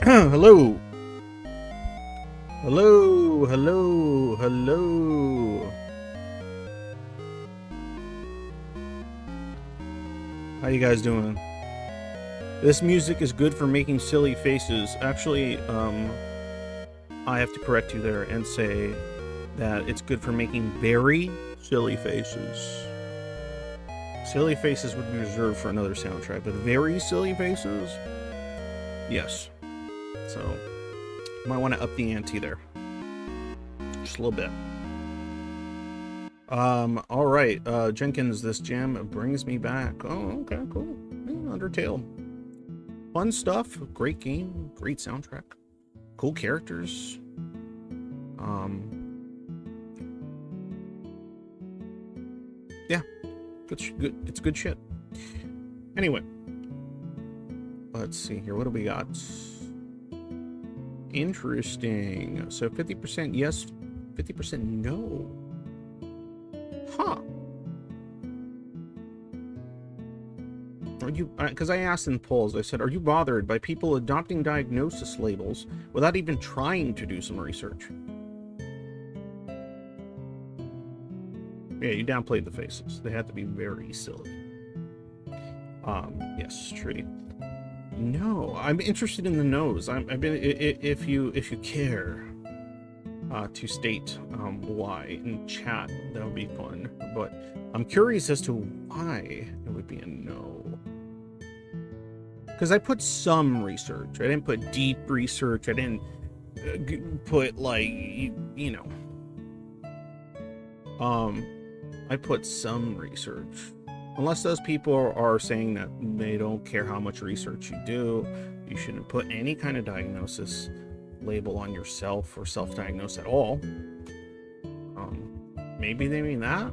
Hello. Hello, hello, hello. How you guys doing? This music is good for making silly faces. Actually, I have to correct you there and say that it's good for making very silly faces. Silly faces would be reserved for another soundtrack, but very silly faces, yes. So, you might want to up the ante there. Just a little bit. All right, Jenkins, this jam brings me back. Oh, okay, cool. Yeah, Undertale. Fun stuff, great game, great soundtrack, cool characters. Yeah, good. It's good shit. Anyway, let's see here. What do we got? Interesting. So 50% yes, 50% no. Huh. Are you, because I asked in polls, I said, are you bothered by people adopting diagnosis labels without even trying to do some research? Yeah, you downplayed the faces. They had to be very silly. Yes, Trudy. No, I'm interested in the no's. I've been, if you care to state why in chat, that would be fun. But I'm curious as to why it would be a no. Because I put some research. I didn't put deep research. I didn't put, like, you know. I put some research. Unless those people are saying that they don't care how much research you do, you shouldn't put any kind of diagnosis label on yourself or self-diagnose at all. Maybe they mean that?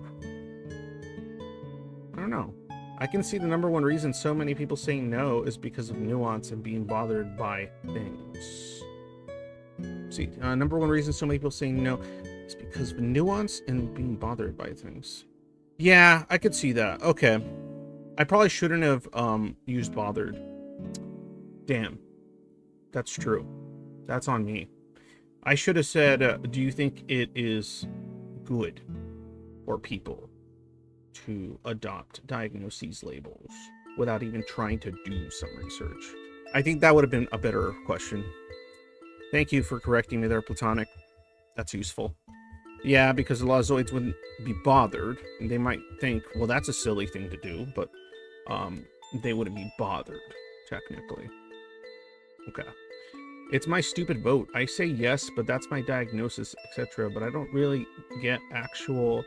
I don't know. I can see the number one reason so many people saying no is because of nuance and being bothered by things. See, number one reason so many people saying no is because of nuance and being bothered by things. Yeah, I could see that. Okay. I probably shouldn't have used bothered. Damn. That's true. That's on me. I should have said, do you think it is good for people to adopt diagnoses labels without even trying to do some research? I think that would have been a better question. Thank you for correcting me there, Platonic. That's useful. Yeah, because a lot of Zoids wouldn't be bothered. They might think, well, that's a silly thing to do, but they wouldn't be bothered, technically. Okay. It's my stupid vote. I say yes, but that's my diagnosis, etc. But I don't really get actual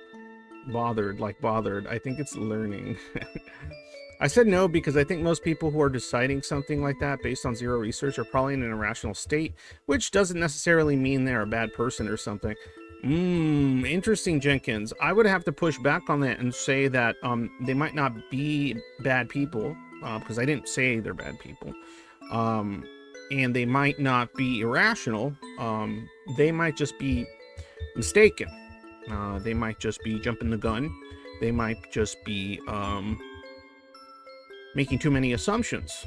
bothered, like bothered. I think it's learning. I said no because I think most people who are deciding something like that based on zero research are probably in an irrational state, which doesn't necessarily mean they're a bad person or something. Interesting, Jenkins. I would have to push back on that and say that they might not be bad people, because I didn't say they're bad people. And they might not be irrational. They might just be mistaken. They might just be jumping the gun. They might just be making too many assumptions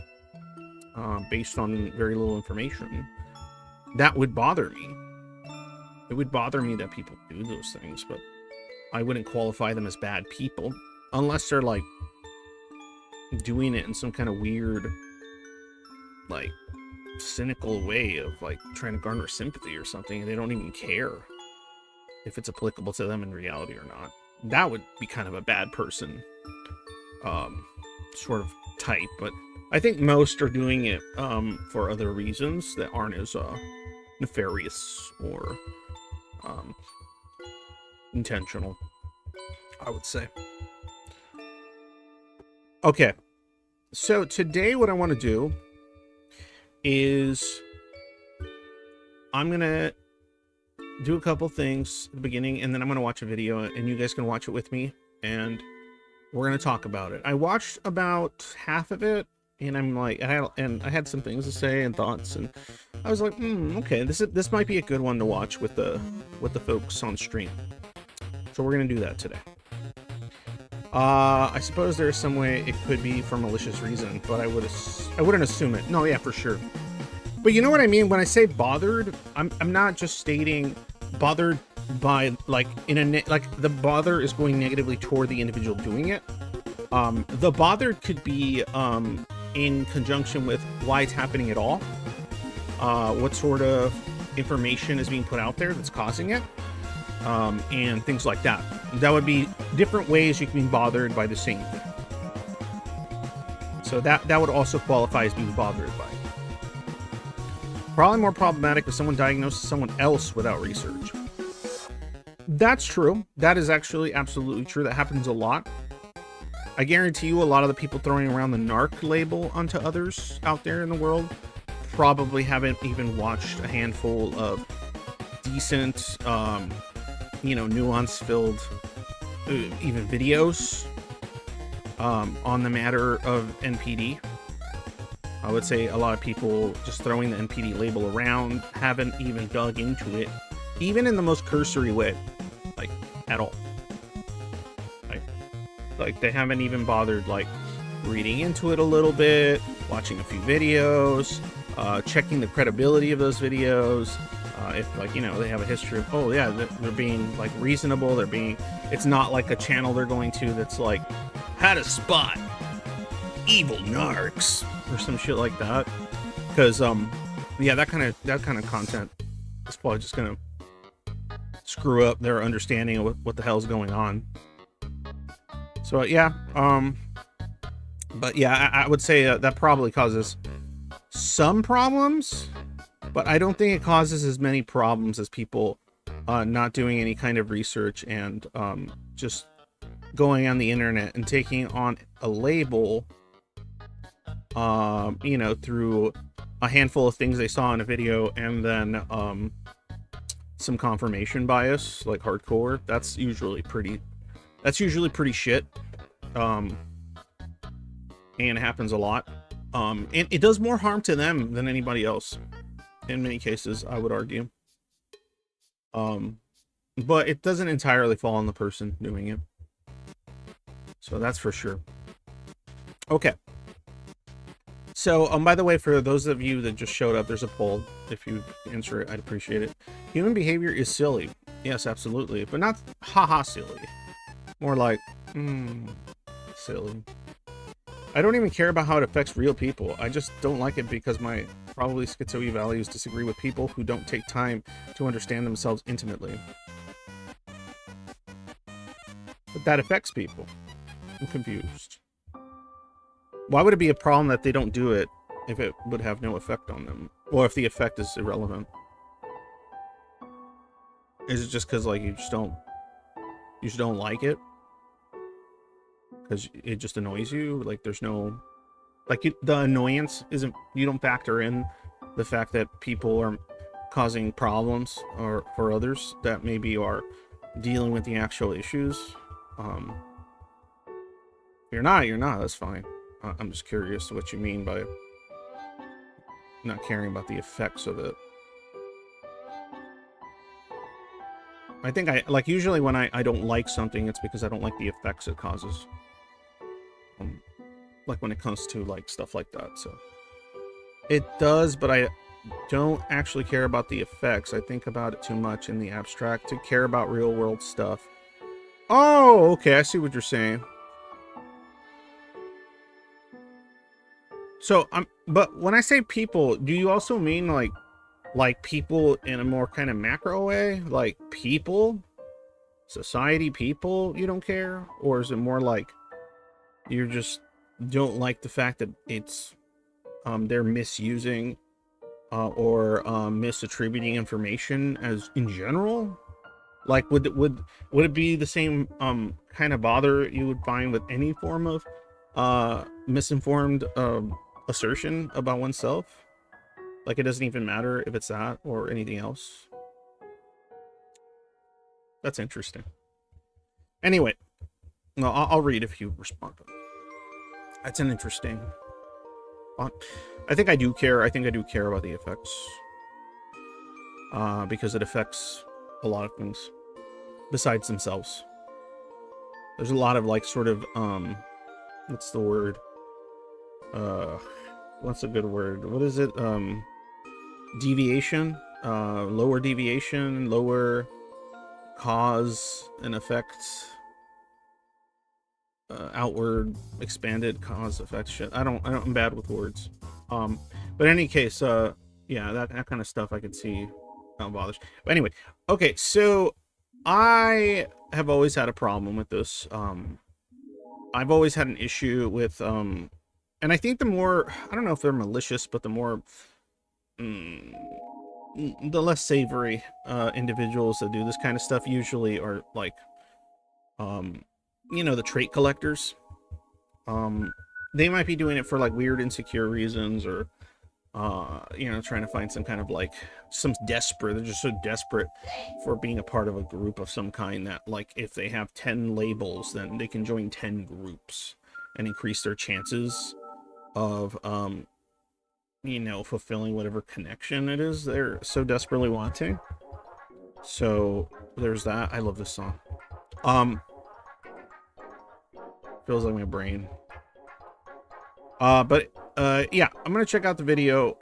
based on very little information. That would bother me. It would bother me that people do those things, but I wouldn't qualify them as bad people unless they're like doing it in some kind of weird, like, cynical way of like trying to garner sympathy or something, and they don't even care if it's applicable to them in reality or not. That would be kind of a bad person sort of type, but I think most are doing it for other reasons that aren't as nefarious or intentional, I would say. Okay, so today what I want to do is I'm gonna do a couple things at the beginning, and then I'm gonna watch a video, and you guys can watch it with me, and we're gonna talk about it. I watched about half of it, and I'm like, I had some things to say and thoughts, and I was like, okay, this might be a good one to watch with the folks on stream. So we're gonna do that today. I suppose there's some way it could be for malicious reason, but I wouldn't assume it. No, yeah, for sure. But you know what I mean when I say bothered. I'm not just stating bothered by like in a like the bother is going negatively toward the individual doing it. The bothered could be in conjunction with why it's happening at all. What sort of information is being put out there that's causing it, and things like that. That would be different ways you can be bothered by the same thing. So that would also qualify as being bothered by. Probably more problematic if someone diagnoses someone else without research. That's true. That is actually absolutely true. That happens a lot. I guarantee you a lot of the people throwing around the narc label onto others out there in the world probably haven't even watched a handful of decent, nuance-filled even videos on the matter of NPD. I would say a lot of people just throwing the NPD label around haven't even dug into it, even in the most cursory way, like, at all. Like they haven't even bothered, like, reading into it a little bit, watching a few videos, checking the credibility of those videos. If, like, they have a history of, oh yeah, they're being, like, reasonable, it's not like a channel they're going to that's like, how to spot evil narcs or some shit like that. Because yeah, that kind of content is probably just gonna screw up their understanding of what the hell's going on. So yeah, but yeah, I would say that probably causes some problems, but I don't think it causes as many problems as people not doing any kind of research and just going on the internet and taking on a label, through a handful of things they saw in a video, and then some confirmation bias, like hardcore. That's usually pretty shit, and it happens a lot. And it does more harm to them than anybody else in many cases, I would argue. But it doesn't entirely fall on the person doing it. So that's for sure. Okay. So, by the way, for those of you that just showed up, there's a poll. If you answer it, I'd appreciate it. Human behavior is silly. Yes, absolutely. But not haha silly. More like, silly. I don't even care about how it affects real people. I just don't like it because my probably schizoid values disagree with people who don't take time to understand themselves intimately. But that affects people. I'm confused. Why would it be a problem that they don't do it if it would have no effect on them? Or if the effect is irrelevant? Is it just because, like, you just don't like it? Because it just annoys you? Like, there's no... Like, the annoyance isn't... You don't factor in the fact that people are causing problems or for others that maybe are dealing with the actual issues. If you're not, that's fine. I'm just curious what you mean by not caring about the effects of it. I think usually when I don't like something, it's because I don't like the effects it causes. Like when it comes to, like, stuff like that. So it does, but I don't actually care about the effects. I think about it too much in the abstract to care about real world stuff. Oh, okay, I see what you're saying. So, but when I say people, do you also mean like people in a more kind of macro way? Like people? Society people you don't care? Or is it more like you just don't like the fact that it's they're misusing or misattributing information as in general? Like would it be the same kind of bother you would find with any form of misinformed assertion about oneself? Like it doesn't even matter if it's that or anything else. That's interesting. Anyway, no, I'll read if you respond. That's an interesting thought. I think I do care. I think I do care about the effects. Because it affects a lot of things besides themselves. There's a lot of like sort of what's the word? What's a good word? What is it? deviation, lower deviation, lower cause and effect, outward expanded cause effect shit. I'm bad with words. But in any case, yeah, that kind of stuff I could see bothers. But anyway, okay, so I have always had a problem with this. I've always had an issue with, and I think the more, I don't know if they're malicious, but the more, the less savory individuals that do this kind of stuff usually are like, you know, the trait collectors. They might be doing it for like weird insecure reasons, or you know, trying to find some kind of like they're just so desperate for being a part of a group of some kind that, like, if they have 10 labels, then they can join 10 groups and increase their chances of you know, fulfilling whatever connection it is they're so desperately wanting. So there's that. I love this song. Feels like my brain. But yeah, I'm gonna check out the video.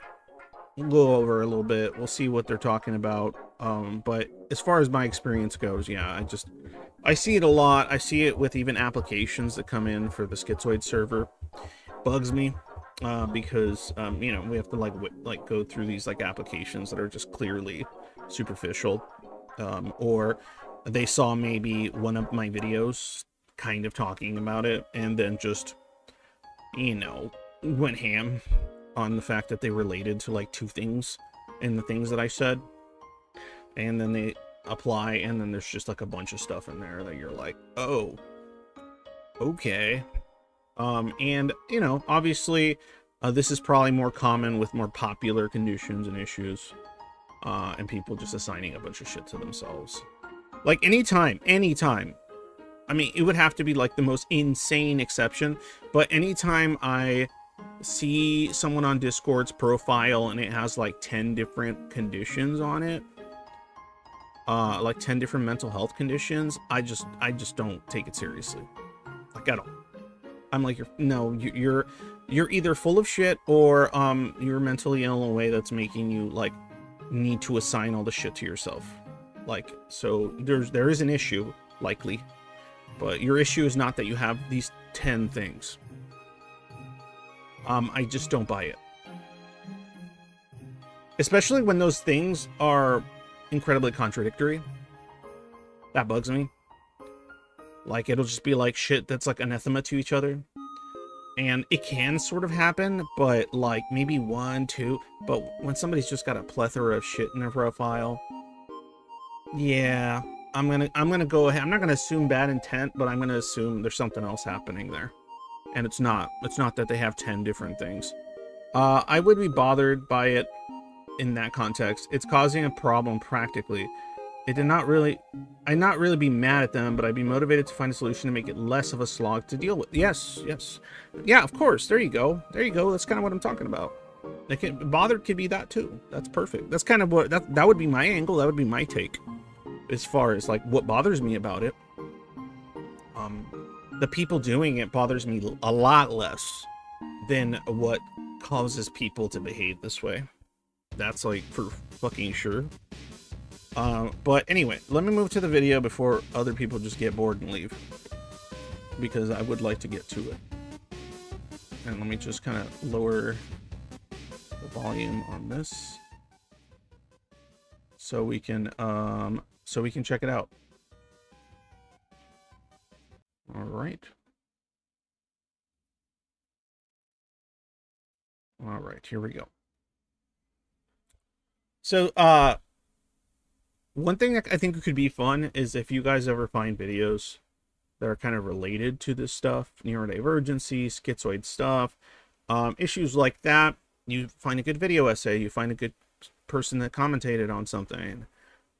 We'll go over a little bit. We'll see what they're talking about. But as far as my experience goes, yeah, I see it a lot. I see it with even applications that come in for the Schizoid server. Bugs me, because you know, we have to like go through these like applications that are just clearly superficial, or they saw maybe one of my videos kind of talking about it and then just, you know, went ham on the fact that they related to like two things in the things that I said, and then they apply, and then there's just like a bunch of stuff in there that you're like, oh, okay. And you know, obviously this is probably more common with more popular conditions and issues, and people just assigning a bunch of shit to themselves. Like anytime, I mean, it would have to be like the most insane exception, but anytime I see someone on Discord's profile and it has like 10 different conditions on it, like 10 different mental health conditions, I just don't take it seriously. Like, I don't. I'm like, you're either full of shit, or you're mentally ill in a way that's making you like need to assign all the shit to yourself. Like, so there is an issue, likely, but your issue is not that you have these 10 things. I just don't buy it. Especially when those things are incredibly contradictory. That bugs me. Like, it'll just be like shit that's like anathema to each other. And it can sort of happen, but like maybe 1, 2. But when somebody's just got a plethora of shit in their profile, yeah, I'm gonna go ahead. I'm not gonna assume bad intent, but I'm gonna assume there's something else happening there. And it's not that they have 10 different things. I would be bothered by it in that context. It's causing a problem practically. I'd not really be mad at them, but I'd be motivated to find a solution to make it less of a slog to deal with. Yes. Yeah, of course. There you go. That's kind of what I'm talking about. Bothered could be that too. That's perfect. That's kind of what, that would be my angle. That would be my take as far as like what bothers me about it. The people doing it bothers me a lot less than what causes people to behave this way. That's like for fucking sure. But anyway, let me move to the video before other people just get bored and leave, because I would like to get to it. And let me just kind of lower the volume on this so we can check it out. All right. All right, here we go. So, one thing that I think could be fun is if you guys ever find videos that are kind of related to this stuff, neurodivergency, schizoid stuff, issues like that. You find a good video essay, you find a good person that commentated on something,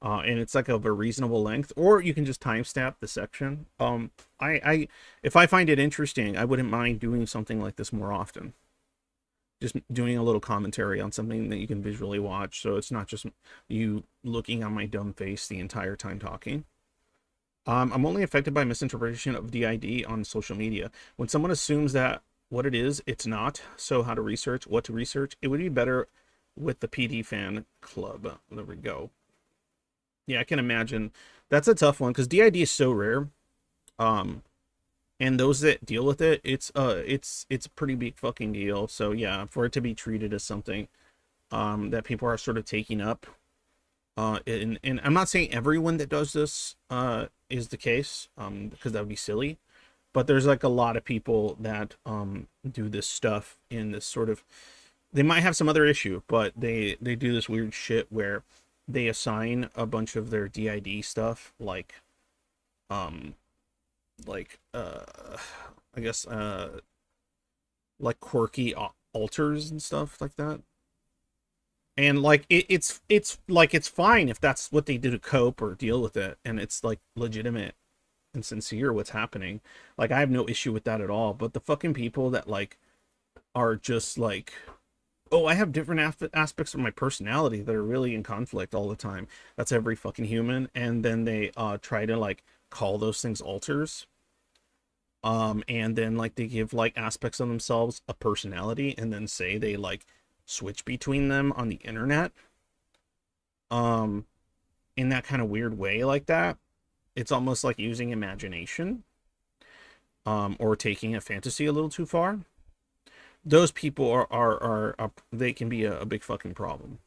and it's like of a reasonable length, or you can just timestamp the section. If I find it interesting, I wouldn't mind doing something like this more often. Just doing a little commentary on something that you can visually watch, so it's not just you looking on my dumb face the entire time talking. I'm only affected by misinterpretation of DID on social media. When someone assumes that what it is, it's not. So how to research, what to research. It would be better with the PD fan club. There we go. Yeah, I can imagine. That's a tough one because DID is so rare. Um, and those that deal with it, it's a pretty big fucking deal. So yeah, for it to be treated as something that people are sort of taking up, and I'm not saying everyone that does this is the case, because that would be silly, but there's like a lot of people that do this stuff in this sort of, they might have some other issue, but they do this weird shit where they assign a bunch of their DID stuff um I guess like quirky alters and stuff like that. And like it's like it's fine if that's what they do to cope or deal with it, and it's like legitimate and sincere what's happening. Like I have no issue with that at all. But the fucking people that like are just like, oh, I have different aspects of my personality that are really in conflict all the time. That's every fucking human. And then they try to like call those things alters. And then like they give like aspects of themselves a personality and then say they like switch between them on the internet. In that kind of weird way like that. It's almost like using imagination. Or taking a fantasy a little too far. Those people are they can be a big fucking problem.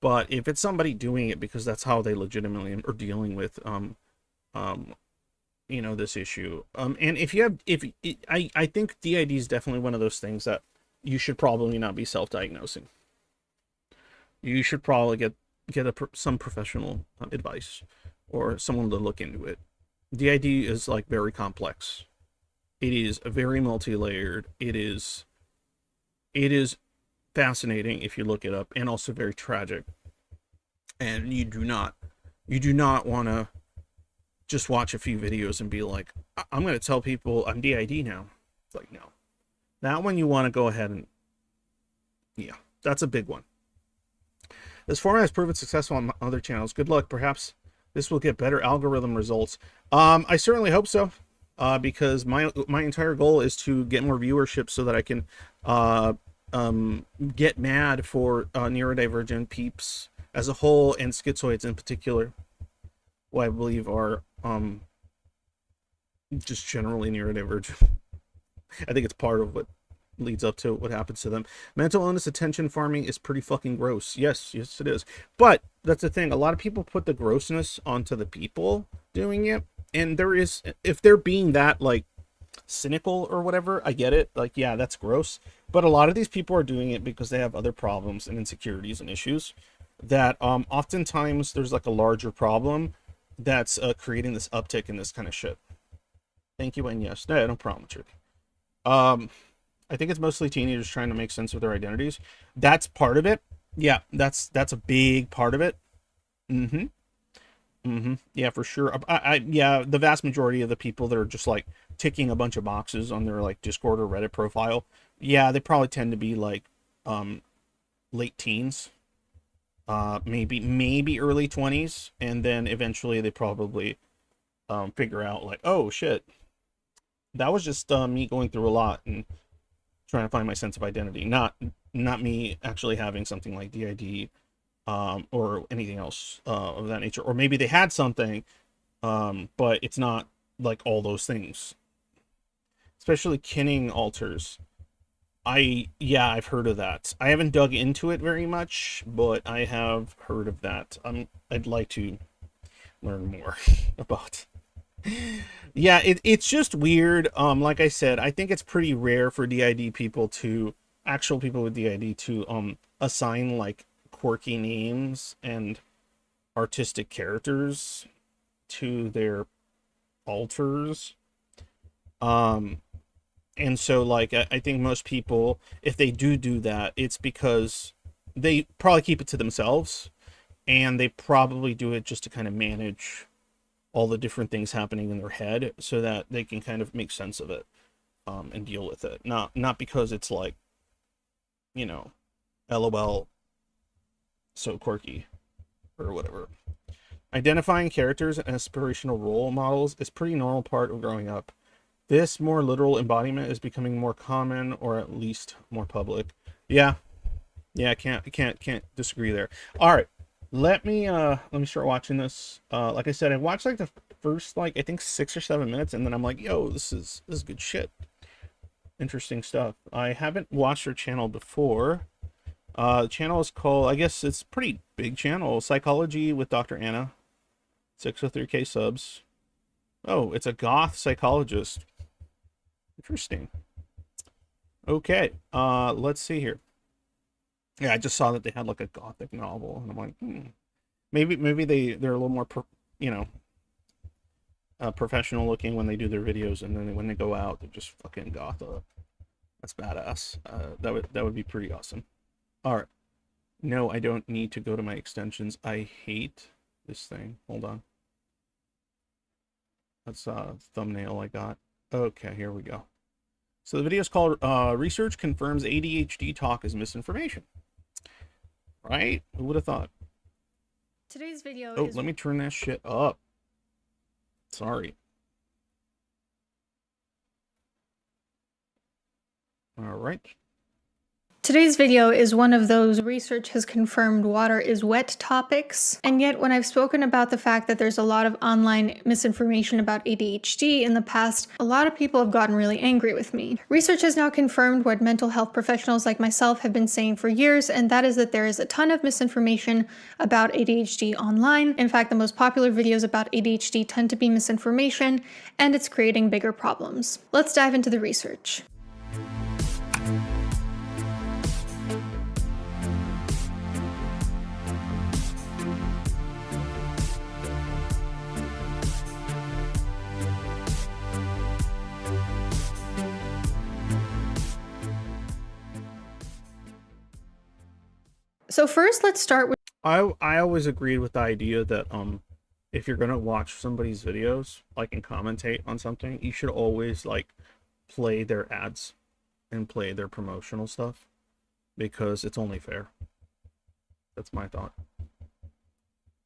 But if it's somebody doing it because that's how they legitimately are dealing with you know, this issue, and I think DID is definitely one of those things that you should probably not be self-diagnosing. You should probably get some professional advice or someone to look into it. DID is like very complex. It is very multi-layered. It is fascinating if you look it up, and also very tragic. And you do not want to just watch a few videos and be like, I'm going to tell people I'm DID now. It's like, no. That one you want to go ahead and, yeah, that's a big one. This format has proven successful on other channels. Good luck. Perhaps this will get better algorithm results. I certainly hope so, because my entire goal is to get more viewership so that I can get mad for neurodivergent peeps as a whole and schizoids in particular, who I believe are just generally neurodivergent. I think it's part of what leads up to what happens to them. Mental illness attention farming is pretty fucking gross. Yes, it is. But that's the thing. A lot of people put the grossness onto the people doing it. And there is, if they're being that like cynical or whatever, I get it. Like, yeah, that's gross. But a lot of these people are doing it because they have other problems and insecurities and issues that oftentimes there's like a larger problem that's creating this uptick in this kind of shit. Thank you, and yes. No problem, Trick. I think it's mostly teenagers trying to make sense of their identities. That's part of it. Yeah, that's a big part of it. Yeah, for sure. Yeah, the vast majority of the people that are just like ticking a bunch of boxes on their like Discord or Reddit profile, yeah, they probably tend to be like late teens, maybe early 20s, and then eventually they probably figure out like, oh shit, that was just me going through a lot and trying to find my sense of identity, not me actually having something like DID or anything else of that nature. Or maybe they had something, but it's not like all those things. Especially kinning alters. Yeah, I've heard of that. I haven't dug into it very much, but I have heard of that. I'd like to learn more about. Yeah, it's just weird. Like I said, I think it's pretty rare for DID people to, actual people with DID to assign like quirky names and artistic characters to their alters. And so like I think most people, if they do that, it's because they probably keep it to themselves, and they probably do it just to kind of manage all the different things happening in their head so that they can kind of make sense of it and deal with it. Not because it's like, you know, LOL, so quirky or whatever. Identifying characters and aspirational role models is pretty normal part of growing up. This more literal embodiment is becoming more common, or at least more public. Yeah, Yeah, I can't disagree there. All right, let me start watching this. Like I said, I watched like the first like I think 6 or 7 minutes, and then I'm like, yo, this is good shit. Interesting stuff. I haven't watched her channel before. The channel is called, I guess it's a pretty big channel, Psychology with Dr. Anna. 603K subs. Oh, it's a goth psychologist. Interesting. Okay, let's see here. Yeah, I just saw that they had like a gothic novel, and I'm like, maybe they're a little more, you know, professional looking when they do their videos, and then when they go out, they're just fucking goth up. That's badass. That would be pretty awesome. All right. No, I don't need to go to my extensions. I hate this thing. Hold on. That's a thumbnail I got. Okay, here we go. So the video is called Research Confirms ADHD Talk is Misinformation. Right? Who would have thought? Today's video is... let me turn that shit up. Sorry. All right. Today's video is one of those research has confirmed water is wet topics, and yet when I've spoken about the fact that there's a lot of online misinformation about ADHD in the past, a lot of people have gotten really angry with me. Research has now confirmed what mental health professionals like myself have been saying for years, and that is that there is a ton of misinformation about ADHD online. In fact, the most popular videos about ADHD tend to be misinformation, and it's creating bigger problems. Let's dive into the research. So first, let's start with... I always agreed with the idea that if you're gonna watch somebody's videos, like, and commentate on something, you should always like play their ads and play their promotional stuff, because it's only fair. That's my thought.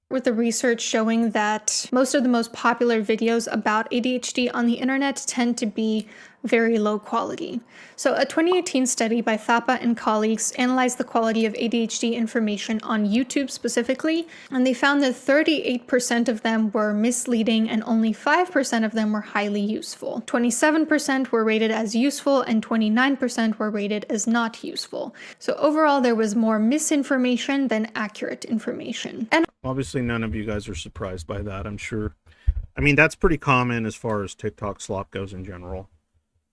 With the research showing that most of the most popular videos about ADHD on the internet tend to be very low quality. So a 2018 study by Thapa and colleagues analyzed the quality of ADHD information on YouTube specifically, and they found that 38% of them were misleading and only 5% of them were highly useful. 27% were rated as useful and 29% were rated as not useful. So overall, there was more misinformation than accurate information. And obviously none of you guys are surprised by that, I'm sure. I mean, that's pretty common as far as TikTok slop goes in general.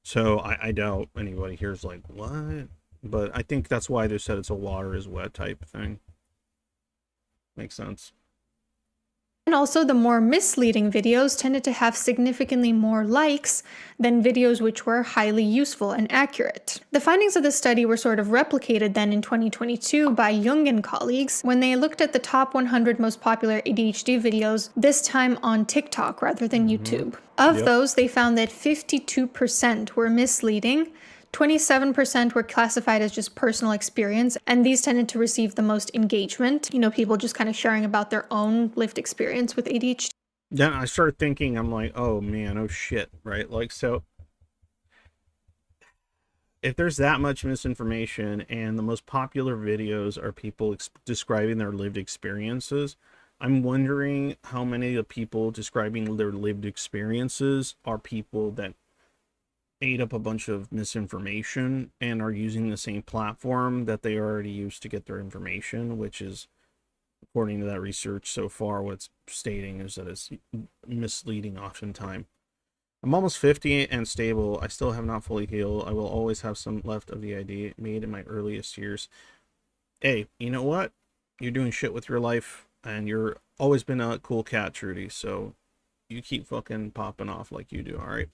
So I doubt anybody here's like, what? But I think that's why they said it's a water is wet type thing. Makes sense. And also, the more misleading videos tended to have significantly more likes than videos which were highly useful and accurate. The findings of the study were sort of replicated then in 2022 by Jung and colleagues when they looked at the top 100 most popular ADHD videos, this time on TikTok rather than YouTube. Of those, they found that 52% were misleading, 27% were classified as just personal experience, and these tended to receive the most engagement. You know, people just kind of sharing about their own lived experience with ADHD. Then I started thinking, I'm like, oh man, oh shit, right? Like, so if there's that much misinformation and the most popular videos are people describing their lived experiences, I'm wondering how many of the people describing their lived experiences are people that ate up a bunch of misinformation and are using the same platform that they already used to get their information, which is, according to that research so far, what's stating is that it's misleading oftentimes. I'm almost 50 and stable. I still have not fully healed. I will always have some left of the ID made in my earliest years. Hey, you know what? You're doing shit with your life, and you're always been a cool cat, Trudy, so you keep fucking popping off like you do, alright?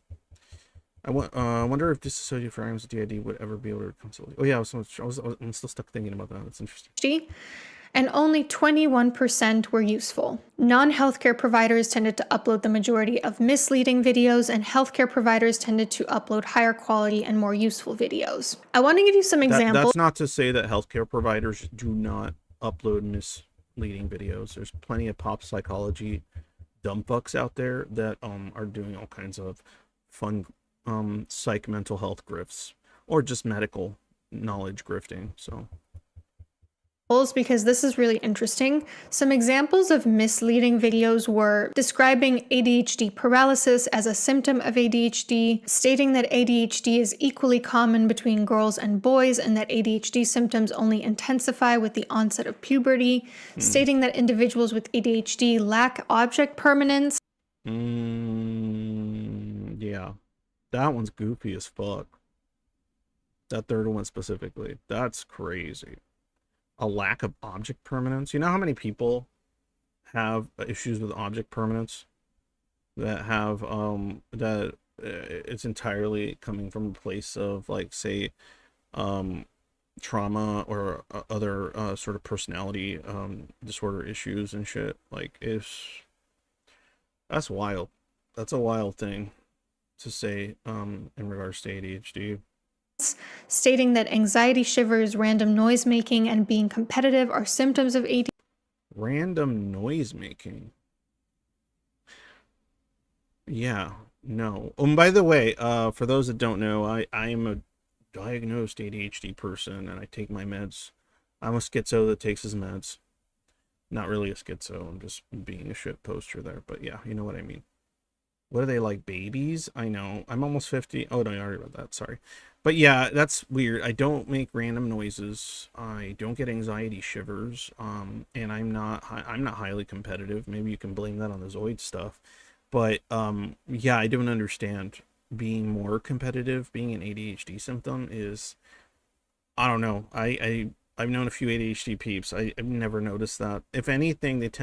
I wonder if dissociative fragments of DID would ever be able to reconcile. Oh yeah, I'm still stuck thinking about that. That's interesting. And only 21% were useful. Non-healthcare providers tended to upload the majority of misleading videos, and healthcare providers tended to upload higher quality and more useful videos. I want to give you some examples. That's not to say that healthcare providers do not upload misleading videos. There's plenty of pop psychology dumb fucks out there that are doing all kinds of fun psych mental health grifts, or just medical knowledge grifting. So because this is really interesting. Some examples of misleading videos were describing ADHD paralysis as a symptom of ADHD, stating that ADHD is equally common between girls and boys and that ADHD symptoms only intensify with the onset of puberty, stating that individuals with ADHD lack object permanence. Yeah. That one's goofy as fuck. That third one specifically. That's crazy. A lack of object permanence. You know how many people have issues with object permanence that have it's entirely coming from a place of, like, say, trauma or other sort of personality disorder issues and shit. Like, that's wild. That's a wild thing to say in regards to ADHD. Stating that anxiety shivers, random noise making, and being competitive are symptoms of ADHD. Random noise making. Yeah, no. And by the way, for those that don't know, I am a diagnosed ADHD person and I take my meds. I'm a schizo that takes his meds. Not really a schizo, I'm just being a shit poster there, but yeah, you know what I mean. What are they, like babies? I know. I'm almost 50. Oh, no, I already read that. Sorry. But yeah, that's weird. I don't make random noises. I don't get anxiety shivers. And I'm not highly competitive. Maybe you can blame that on the Zoid stuff. But yeah, I don't understand being more competitive. Being an ADHD symptom is, I don't know. I've known a few ADHD peeps. I've never noticed that. If anything, if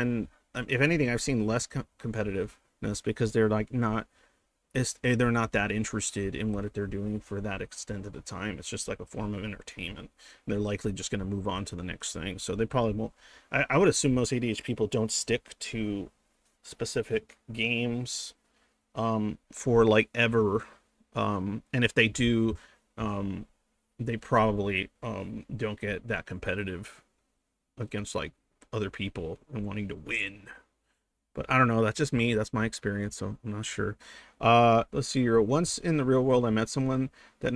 anything, I've seen less competitiveness because they're like they're not that interested in what they're doing for that extent of the time. It's just like a form of entertainment. They're likely just going to move on to the next thing. So they probably won't. I would assume most ADHD people don't stick to specific games for like ever. And if they do, they probably don't get that competitive against like other people and wanting to win. But I don't know. That's just me. That's my experience. So I'm not sure. Let's see here. Once in the real world, I met someone that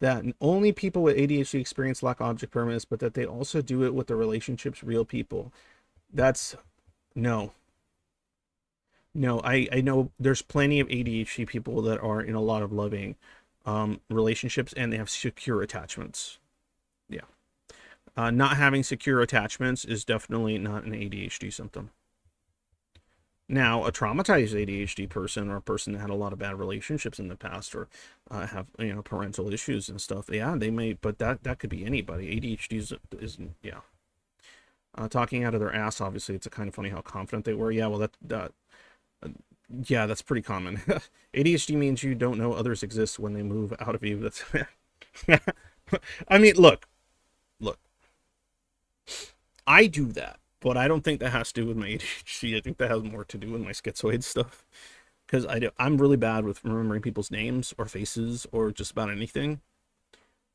that only people with ADHD experience lack object permanence, but that they also do it with the relationships, real people. That's no. I know there's plenty of ADHD people that are in a lot of loving relationships and they have secure attachments. Yeah. Not having secure attachments is definitely not an ADHD symptom. Now, a traumatized ADHD person or a person that had a lot of bad relationships in the past or have parental issues and stuff, yeah, they may, but that could be anybody. ADHD is yeah. Talking out of their ass, obviously, it's kind of funny how confident they were. Yeah, well, yeah, that's pretty common. ADHD means you don't know others exist when they move out of you. That's I mean, look. I do that, but I don't think that has to do with my ADHD. I think that has more to do with my schizoid stuff. Because I'm really bad with remembering people's names or faces or just about anything.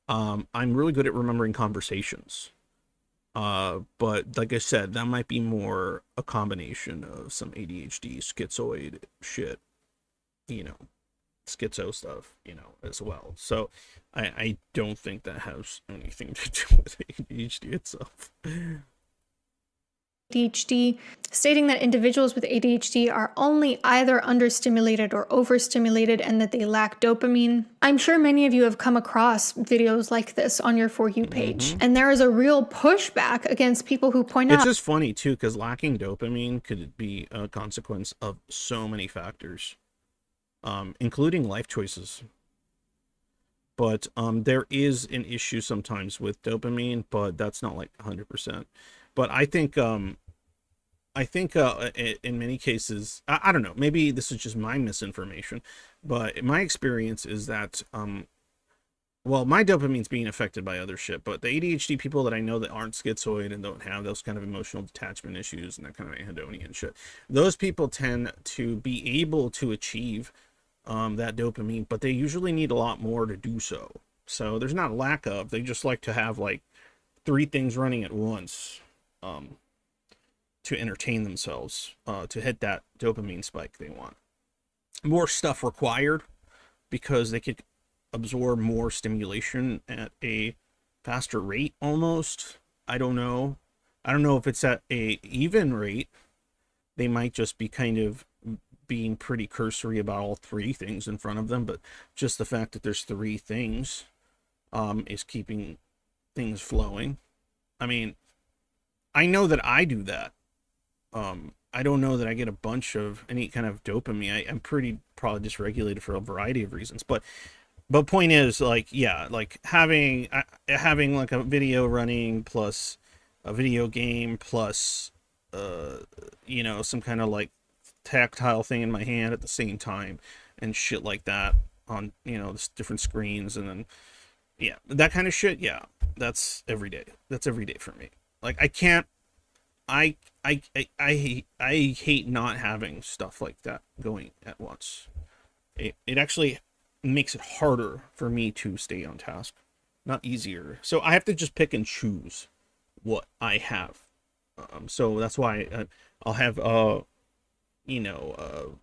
I'm really good at remembering conversations. But like I said, that might be more a combination of some ADHD, schizoid shit, schizo stuff, as well. So I don't think that has anything to do with ADHD itself. ADHD, stating that individuals with ADHD are only either understimulated or overstimulated and that they lack dopamine. I'm sure many of you have come across videos like this on your For You page, and there is a real pushback against people who point out. It's just funny too, because lacking dopamine could be a consequence of so many factors, including life choices. But there is an issue sometimes with dopamine, but that's not like 100%. But I think in many cases, I don't know, maybe this is just my misinformation, but my experience is that, well, my dopamine's being affected by other shit, but the ADHD people that I know that aren't schizoid and don't have those kind of emotional detachment issues and that kind of anhedonia and shit, those people tend to be able to achieve that dopamine, but they usually need a lot more to do so. So there's not a lack of, they just like to have like 3 things running at once. To entertain themselves, to hit that dopamine spike they want. More stuff required because they could absorb more stimulation at a faster rate almost. I don't know. I don't know if it's at a even rate. They might just be kind of being pretty cursory about all three things in front of them, but just the fact that there's three things is keeping things flowing. I mean, I know that I do that. I don't know that I get a bunch of any kind of dopamine. I'm pretty probably dysregulated for a variety of reasons, but point is, like, yeah, like having like a video running plus a video game plus you know, some kind of like tactile thing in my hand at the same time and shit like that on, you know, different screens, and then yeah, that kind of shit. Yeah, that's every day. That's every day for me. Like, I can't. I hate not having stuff like that going at once. It actually makes it harder for me to stay on task, not easier. So I have to just pick and choose what I have. So that's why I'll have you know,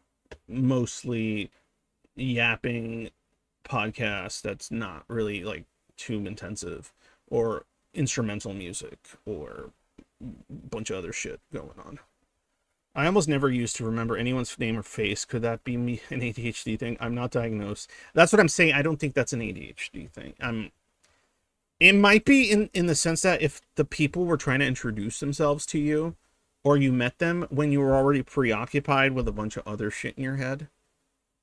mostly yapping podcast that's not really like too intensive, or instrumental music, or a bunch of other shit going on. I almost never used to remember anyone's name or face. Could that be me, an ADHD thing? I'm not diagnosed. That's what I'm saying. I don't think that's an ADHD thing. It might be in the sense that if the people were trying to introduce themselves to you, or you met them when you were already preoccupied with a bunch of other shit in your head.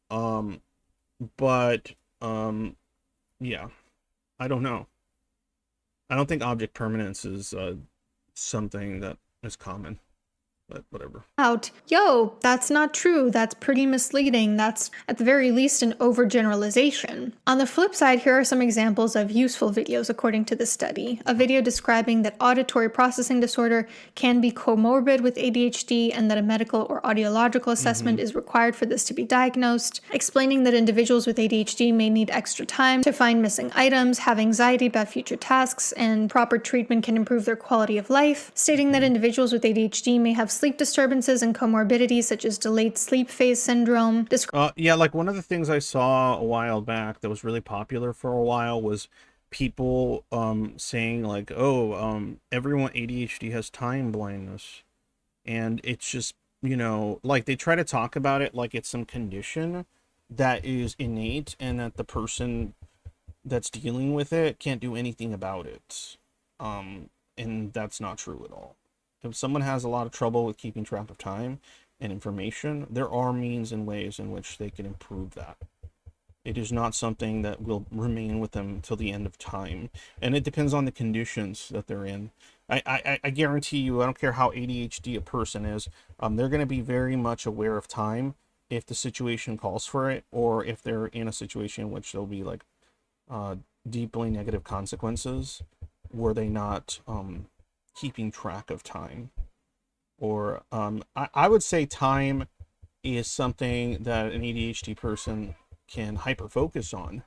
But yeah, I don't know. I don't think object permanence is something that is common, but whatever. Yo, that's not true. That's pretty misleading. That's at the very least an overgeneralization. On the flip side, here are some examples of useful videos according to the study. A video describing that auditory processing disorder can be comorbid with ADHD and that a medical or audiological assessment is required for this to be diagnosed. Explaining that individuals with ADHD may need extra time to find missing items, have anxiety about future tasks, and proper treatment can improve their quality of life. Stating that individuals with ADHD may have sleep disturbances and comorbidities such as delayed sleep phase syndrome. Yeah, like one of the things I saw a while back that was really popular for a while was people saying like, oh, everyone ADHD has time blindness. And it's just, you know, like they try to talk about it like it's some condition that is innate and that the person that's dealing with it can't do anything about it. And that's not true at all. If someone has a lot of trouble with keeping track of time and information, there are means and ways in which they can improve that. It is not something that will remain with them till the end of time. And it depends on the conditions that they're in. I guarantee you, I don't care how ADHD a person is, they're going to be very much aware of time if the situation calls for it, or if they're in a situation in which there'll be like deeply negative consequences were they not keeping track of time. Or I would say time is something that an ADHD person can hyper focus on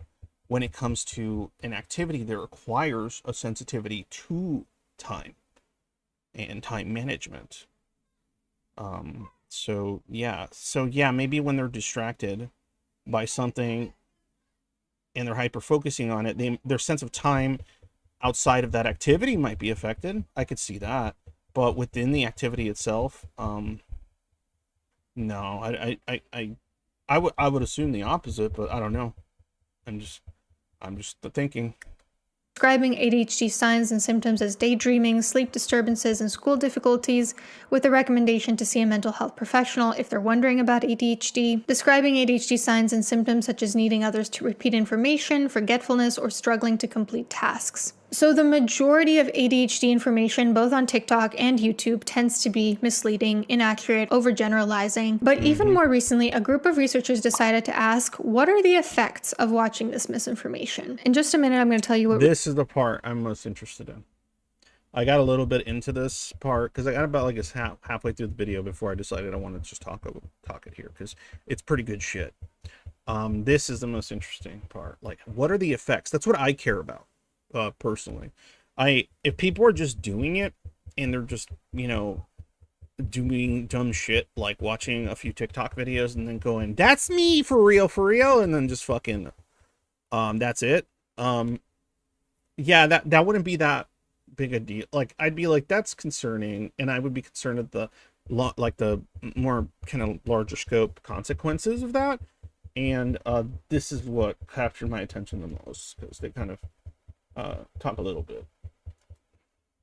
when it comes to an activity that requires a sensitivity to time and time management. So yeah, maybe when they're distracted by something and they're hyper focusing on it, their sense of time outside of that activity might be affected. I could see that, but within the activity itself, no, I would assume the opposite, but I don't know. I'm just thinking. Describing ADHD signs and symptoms as daydreaming, sleep disturbances, and school difficulties, with a recommendation to see a mental health professional if they're wondering about ADHD. Describing ADHD signs and symptoms such as needing others to repeat information, forgetfulness, or struggling to complete tasks. So the majority of ADHD information, both on TikTok and YouTube, tends to be misleading, inaccurate, overgeneralizing. But even more recently, a group of researchers decided to ask, what are the effects of watching this misinformation? In just a minute, I'm going to tell you what... This is the part I'm most interested in. I got a little bit into this part because I got about like halfway through the video before I decided I wanted to just talk it here, because it's pretty good shit. This is the most interesting part. Like, what are the effects? That's what I care about. Personally, if people are just doing it and they're just, you know, doing dumb shit like watching a few TikTok videos and then going, that's me for real, and then just fucking that's it, yeah, that wouldn't be that big a deal. Like, I'd be like, that's concerning, and I would be concerned at the like the more kind of larger scope consequences of that. And this is what captured my attention the most, because they kind of talk a little bit.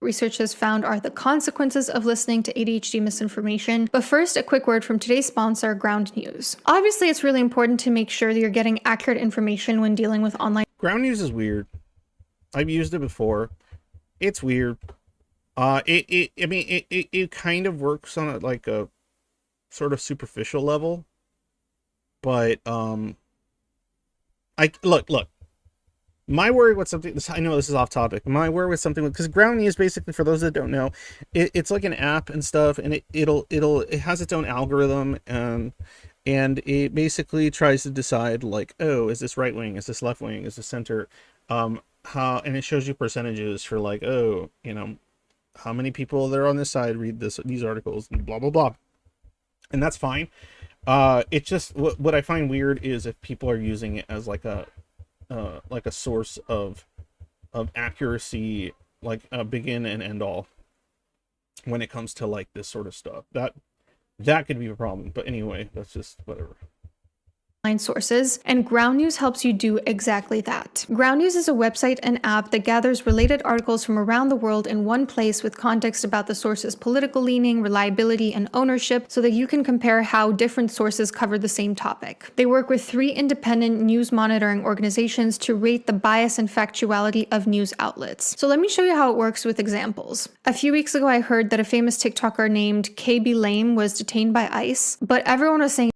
Research has found are the consequences of listening to ADHD misinformation. But first, a quick word from today's sponsor, Ground News. Obviously, it's really important to make sure that you're getting accurate information when dealing with online. Ground News is weird. I've used it before. It's weird. It kind of works on like a sort of superficial level, but look. My worry with something, I know this is off topic. My worry with something, because Ground News, basically, for those that don't know, it's like an app and stuff, and it has its own algorithm, and it basically tries to decide, like, oh, is this right wing, is this left wing, is this center, and it shows you percentages for, like, oh, you know, how many people that are on this side read these articles, and blah blah blah, and that's fine. It's just what I find weird is if people are using it as like a source of accuracy, like a begin and end all, when it comes to like this sort of stuff. That could be a problem. But anyway, that's just whatever. Sources, and Ground News helps you do exactly that. Ground News is a website and app that gathers related articles from around the world in one place with context about the source's political leaning, reliability, and ownership, so that you can compare how different sources cover the same topic. They work with 3 independent news monitoring organizations to rate the bias and factuality of news outlets. So let me show you how it works with examples. A few weeks ago, I heard that a famous TikToker named KB Lame was detained by ICE, but everyone was saying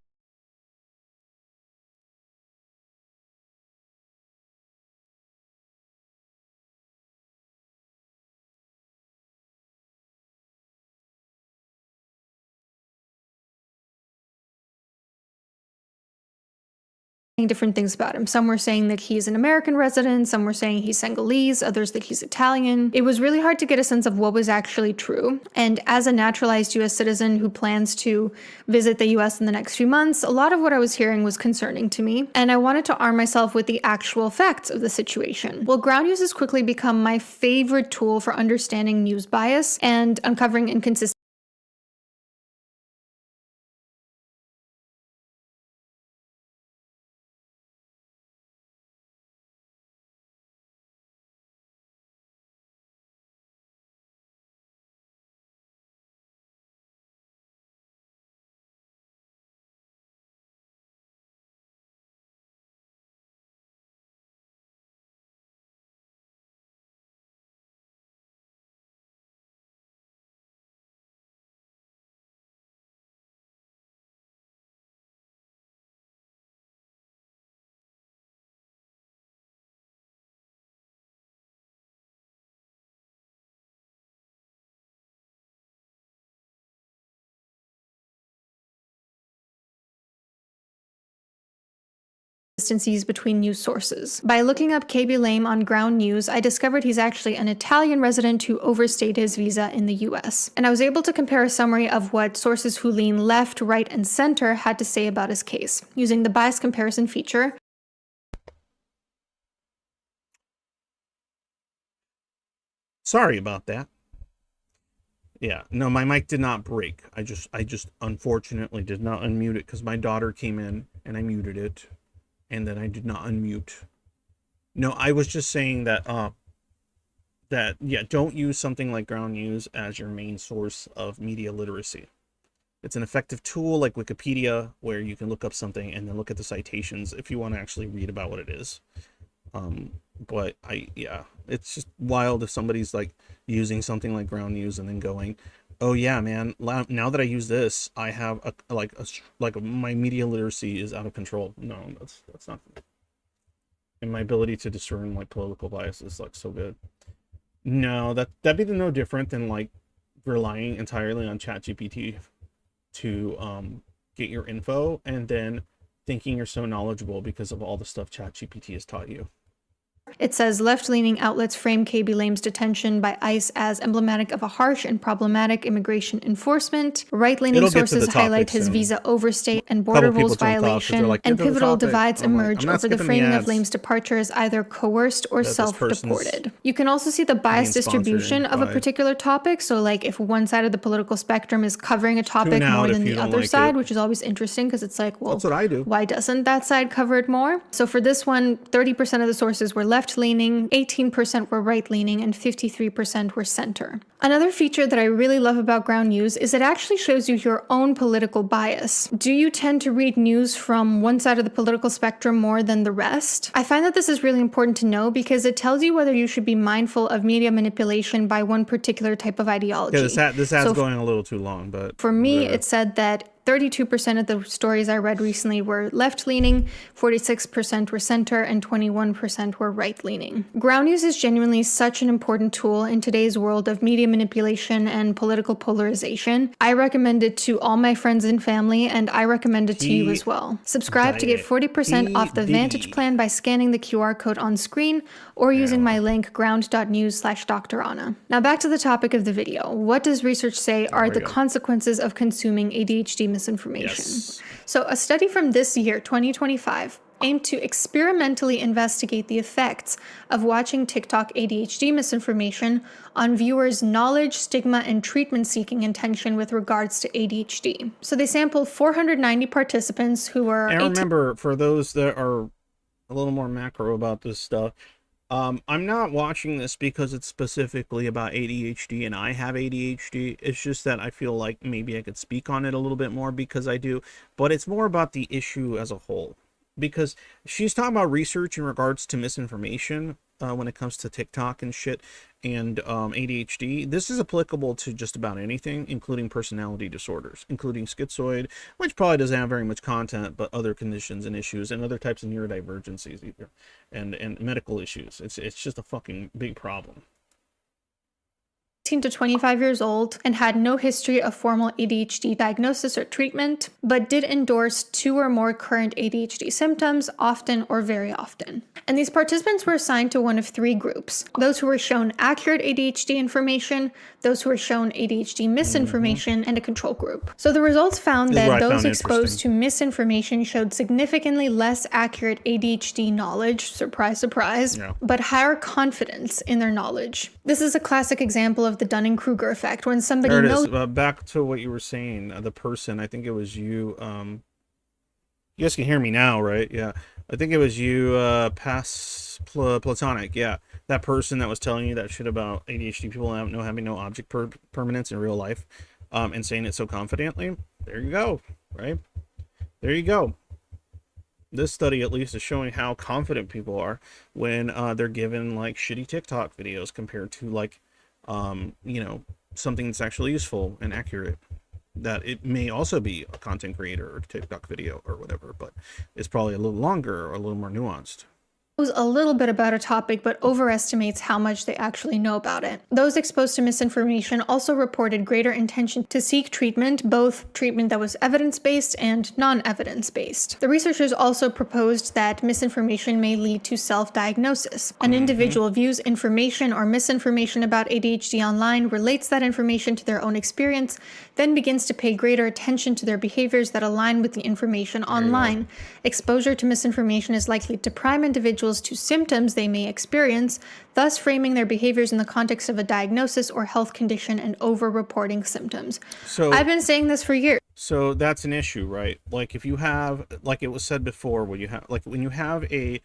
different things about him. Some were saying that he's an American resident, some were saying he's Senegalese, others that he's Italian. It was really hard to get a sense of what was actually true. And as a naturalized US citizen who plans to visit the US in the next few months, a lot of what I was hearing was concerning to me, and I wanted to arm myself with the actual facts of the situation. Well, Ground News has quickly become my favorite tool for understanding news bias and uncovering inconsistencies between news sources. By looking up KB Lame on Ground News, I discovered he's actually an Italian resident who overstayed his visa in the US. And I was able to compare a summary of what sources who lean left, right, and center had to say about his case, using the bias comparison feature. Sorry about that. Yeah, no, my mic did not break. I just unfortunately did not unmute it because my daughter came in and I muted it, and then I did not unmute. No, I was just saying that yeah, don't use something like Ground News as your main source of media literacy. It's an effective tool like Wikipedia, where you can look up something and then look at the citations if you want to actually read about what it is. But yeah, it's just wild if somebody's like using something like Ground News and then going, oh yeah, man, now that I use this, I have my media literacy is out of control. No, that's not good. And my ability to discern like political bias is like so good. No, that'd be no different than like relying entirely on ChatGPT to get your info, and then thinking you're so knowledgeable because of all the stuff ChatGPT has taught you. It says left-leaning outlets frame KB Lame's detention by ICE as emblematic of a harsh and problematic immigration enforcement. Right-leaning sources highlight his visa overstay and border rules violation, and pivotal divides emerge over the framing of Lame's departure as either coerced or self-deported. You can also see the biased distribution of a particular topic. So like if one side of the political spectrum is covering a topic more than the other side, which is always interesting because it's like, well, that's what I do. Why doesn't that side cover it more? So for this one, 30% of the sources were left-leaning, 18% were right-leaning, and 53% were center. Another feature that I really love about Ground News is it actually shows you your own political bias. Do you tend to read news from one side of the political spectrum more than the rest? I find that this is really important to know because it tells you whether you should be mindful of media manipulation by one particular type of ideology. Yeah, this ad's going a little too long, but for me, it said that 32% of the stories I read recently were left-leaning, 46% were center, and 21% were right-leaning. Ground News is genuinely such an important tool in today's world of media manipulation and political polarization. I recommend it to all my friends and family, and I recommend it to you as well. Subscribe to get 40% off the Vantage plan by scanning the QR code on screen or using my link ground.news/Dr. Anna. Now back to the topic of the video. What does research say are the consequences of consuming ADHD misinformation? Yes. So a study from this year, 2025, aimed to experimentally investigate the effects of watching TikTok ADHD misinformation on viewers' knowledge, stigma, and treatment-seeking intention with regards to ADHD. So they sampled 490 participants who were... And remember, for those that are a little more macro about this stuff, I'm not watching this because it's specifically about ADHD and I have ADHD. It's just that I feel like maybe I could speak on it a little bit more because I do, but it's more about the issue as a whole. Because she's talking about research in regards to misinformation when it comes to TikTok and shit and ADHD. This is applicable to just about anything, including personality disorders, including schizoid, which probably doesn't have very much content, but other conditions and issues and other types of neurodivergencies either, and medical issues. It's just a fucking big problem. 18 to 25 years old and had no history of formal ADHD diagnosis or treatment, but did endorse 2 or more current ADHD symptoms, often or very often. And these participants were assigned to one of 3 groups: those who were shown accurate ADHD information, those who were shown ADHD misinformation, and a control group. So the results found that those exposed to misinformation showed significantly less accurate ADHD knowledge, surprise, surprise, but higher confidence in their knowledge. This is a classic example of the Dunning-Kruger effect, when somebody knows... Back to what you were saying, the person, I think it was you, you guys can hear me now, right? Yeah. I think it was you, Platonic, yeah. That person that was telling you that shit about ADHD people having no object permanence in real life, and saying it so confidently. There you go, right? There you go. This study at least is showing how confident people are when they're given like shitty TikTok videos compared to like you know, something that's actually useful and accurate. That it may also be a content creator or TikTok video or whatever, but it's probably a little longer or a little more nuanced. Knows a little bit about a topic but overestimates how much they actually know about it. Those exposed to misinformation also reported greater intention to seek treatment, both treatment that was evidence-based and non-evidence-based. The researchers also proposed that misinformation may lead to self-diagnosis. An individual views information or misinformation about ADHD online, relates that information to their own experience, then begins to pay greater attention to their behaviors that align with the information online. Exposure to misinformation is likely to prime individuals to symptoms they may experience, thus framing their behaviors in the context of a diagnosis or health condition and over-reporting symptoms. So I've been saying this for years. So that's an issue, right? Like if you have, like it was said before, when you have a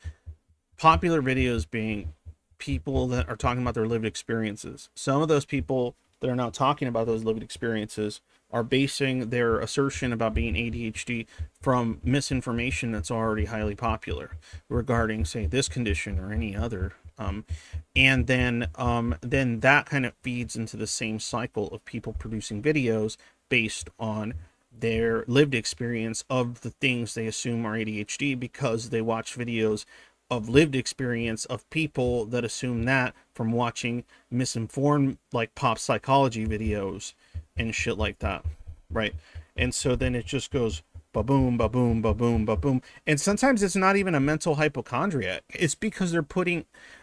popular videos being people that are talking about their lived experiences, some of those people that are now talking about those lived experiences are basing their assertion about being ADHD from misinformation that's already highly popular regarding, say, this condition or any other. And then that kind of feeds into the same cycle of people producing videos based on their lived experience of the things they assume are ADHD because they watch videos of lived experience of people that assume that from watching misinformed like pop psychology videos and shit like that, right? And so then it just goes ba-boom, ba-boom, ba-boom, ba-boom. And sometimes it's not even a mental hypochondriac. It's because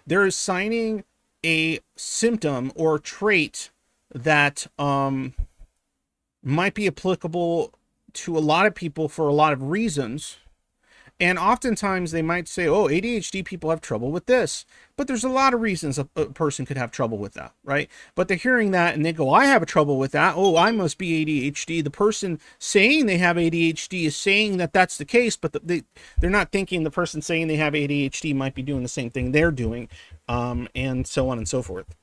they're assigning a symptom or trait that might be applicable to a lot of people for a lot of reasons. And oftentimes they might say, oh, ADHD people have trouble with this. But there's a lot of reasons a person could have trouble with that, right? But they're hearing that and they go, I have a trouble with that. Oh, I must be ADHD. The person saying they have ADHD is saying that that's the case, but they're not thinking the person saying they have ADHD might be doing the same thing they're doing, and so on and so forth.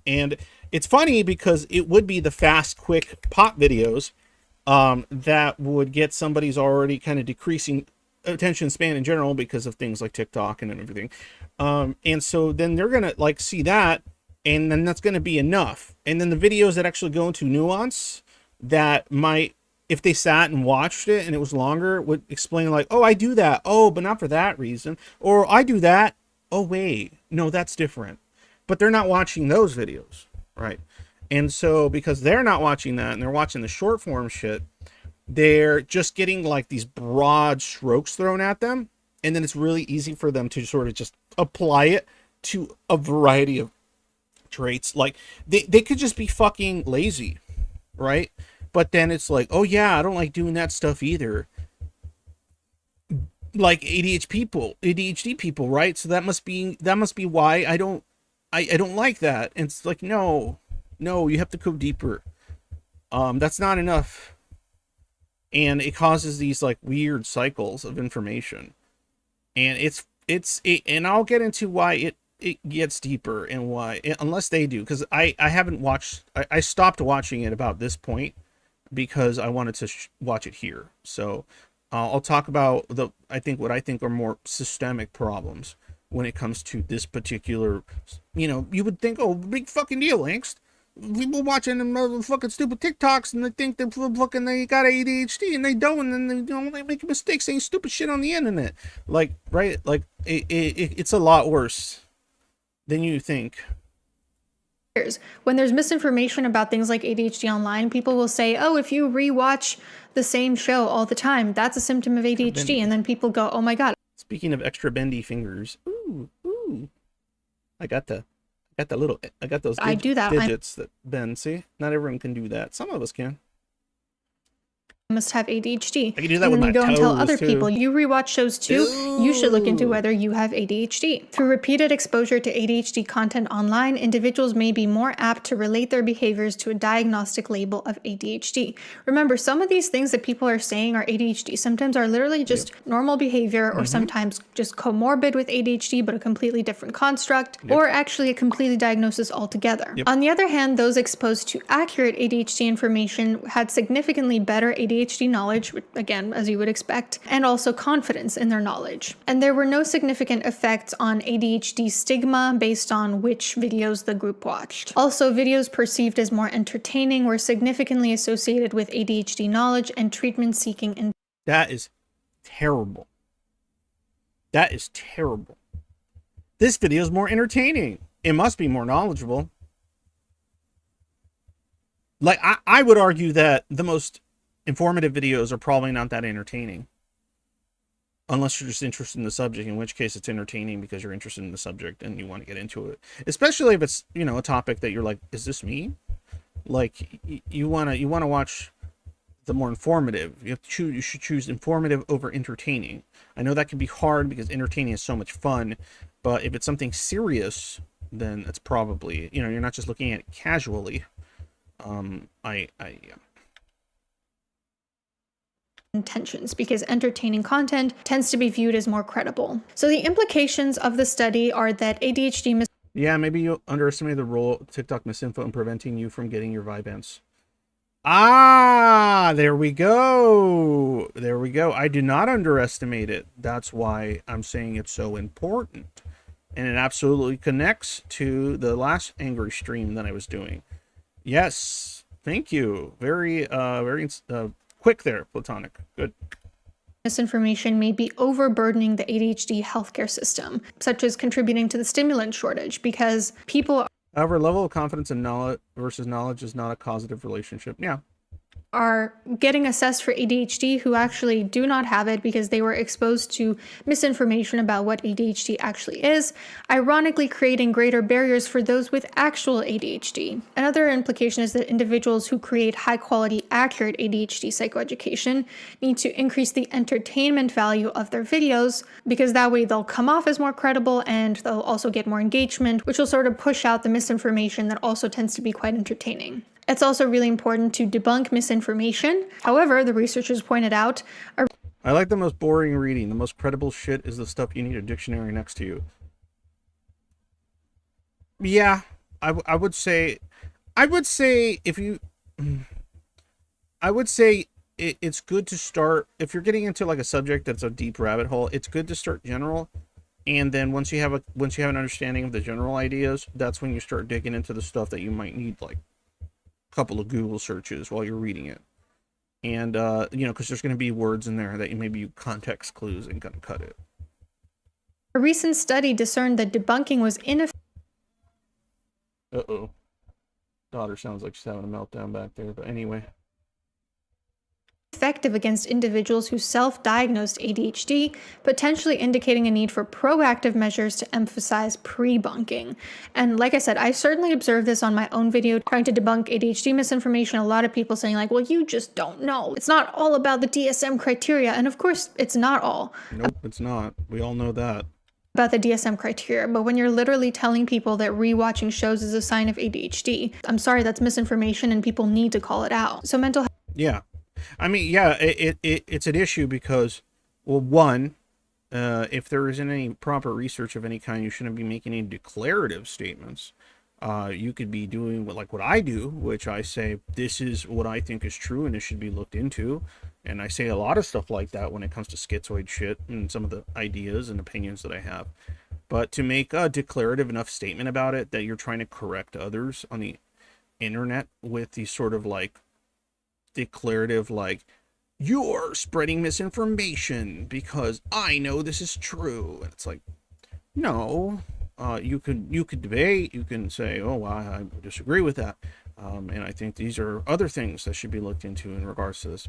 And it's funny because it would be the fast, quick pop videos that would get somebody's already kind of decreasing attention span in general because of things like TikTok and everything. And so then they're going to like see that, and then that's going to be enough. And then the videos that actually go into nuance that might, if they sat and watched it and it was longer, would explain like, oh, I do that. Oh, but not for that reason. Or I do that. Oh, wait, no, that's different. But they're not watching those videos, right? And so because they're not watching that and they're watching the short form shit, they're just getting like these broad strokes thrown at them. And then it's really easy for them to sort of just apply it to a variety of traits. Like they could just be fucking lazy, right? But then it's like, oh yeah, I don't like doing that stuff either. Like ADHD people, right? So that must be why I don't like that. And it's like, no, you have to go deeper. That's not enough. And it causes these like weird cycles of information. And and I'll get into why it gets deeper and why, unless they do, because I haven't watched, I stopped watching it about this point because I wanted to watch it here. So I'll talk about what I think are more systemic problems when it comes to this particular, you would think, oh, big fucking deal, angst. People watching them fucking stupid TikToks and they think they got ADHD and they don't, and then they make mistakes saying stupid shit on the internet. Like, right? Like it's a lot worse than you think. When there's misinformation about things like ADHD online, people will say, oh, if you rewatch the same show all the time, that's a symptom of ADHD. And then people go, oh my God. Speaking of extra bendy fingers, ooh, I got those digits that bend. See, not everyone can do that. Some of us can. Must have ADHD. I can do that with my toes, and you go and tell other too. people you rewatch shows too. Ew. You should look into whether you have ADHD. Through repeated exposure to ADHD content online, individuals may be more apt to relate their behaviors to a diagnostic label of ADHD. Remember, some of these things that people are saying are ADHD symptoms are literally just normal behavior, or sometimes just comorbid with ADHD, but a completely different construct, or actually a completely diagnosis altogether. On the other hand, those exposed to accurate ADHD information had significantly better ADHD knowledge, again, as you would expect, and also confidence in their knowledge. And there were no significant effects on ADHD stigma based on which videos the group watched. Also, videos perceived as more entertaining were significantly associated with ADHD knowledge and treatment seeking. That is terrible. That is terrible. This video is more entertaining. It must be more knowledgeable. Like, I would argue that the most informative videos are probably not that entertaining. Unless you're just interested in the subject, in which case it's entertaining because you're interested in the subject and you want to get into it. Especially if it's, a topic that you're like, is this me? Like, you want to watch the more informative. You should choose informative over entertaining. I know that can be hard because entertaining is so much fun, but if it's something serious, then it's probably, you're not just looking at it casually. Intentions, because entertaining content tends to be viewed as more credible. So the implications of the study are that ADHD maybe you underestimate the role of TikTok misinfo in preventing you from getting your Vyvanse. There we go. I do not underestimate it. That's why I'm saying it's so important. And it absolutely connects to the last angry stream that I was doing. Yes, thank you. Very quick there, Platonic. Good. Misinformation may be overburdening the ADHD healthcare system, such as contributing to the stimulant shortage, because people However, level of confidence in knowledge versus knowledge is not a causative relationship. Yeah. are getting assessed for ADHD who actually do not have it because they were exposed to misinformation about what ADHD actually is, ironically creating greater barriers for those with actual ADHD. Another implication is that individuals who create high-quality, accurate ADHD psychoeducation need to increase the entertainment value of their videos, because that way they'll come off as more credible and they'll also get more engagement, which will sort of push out the misinformation that also tends to be quite entertaining. It's also really important to debunk misinformation. However, the researchers pointed out, I like the most boring reading. The most credible shit is the stuff you need a dictionary next to you. Yeah, I would say if you, I would say it's good to start, if you're getting into like a subject that's a deep rabbit hole, it's good to start general. And then once you have an understanding of the general ideas, that's when you start digging into the stuff that you might need, like couple of Google searches while you're reading it. And, you know, because there's going to be words in there that maybe you context clues and gonna cut it. a recent study discerned that debunking was ineffective. Uh-oh. Daughter sounds like she's having a meltdown back there, but anyway. Effective against individuals who self-diagnosed ADHD, potentially indicating a need for proactive measures to emphasize pre-bunking. And like I said, I certainly observed this on my own video trying to debunk ADHD misinformation. A lot of people saying like, well, you just don't know. It's not all about the DSM criteria. And of course, it's not all. Nope, it's not. We all know that. About the DSM criteria, but when you're literally telling people that rewatching shows is a sign of ADHD, I'm sorry, that's misinformation and people need to call it out. So mental health. Yeah. I mean, yeah, it's an issue because, well, one, if there isn't any proper research of any kind, you shouldn't be making any declarative statements. You could be doing what I do, which I say, this is what I think is true and it should be looked into. And I say a lot of stuff like that when it comes to schizoid shit and some of the ideas and opinions that I have. But to make a declarative enough statement about it that you're trying to correct others on the internet with these sort of like declarative, like, you're spreading misinformation because I know this is true, and it's like, no, you could debate, you can say, oh, I disagree with that, and I think these are other things that should be looked into in regards to this.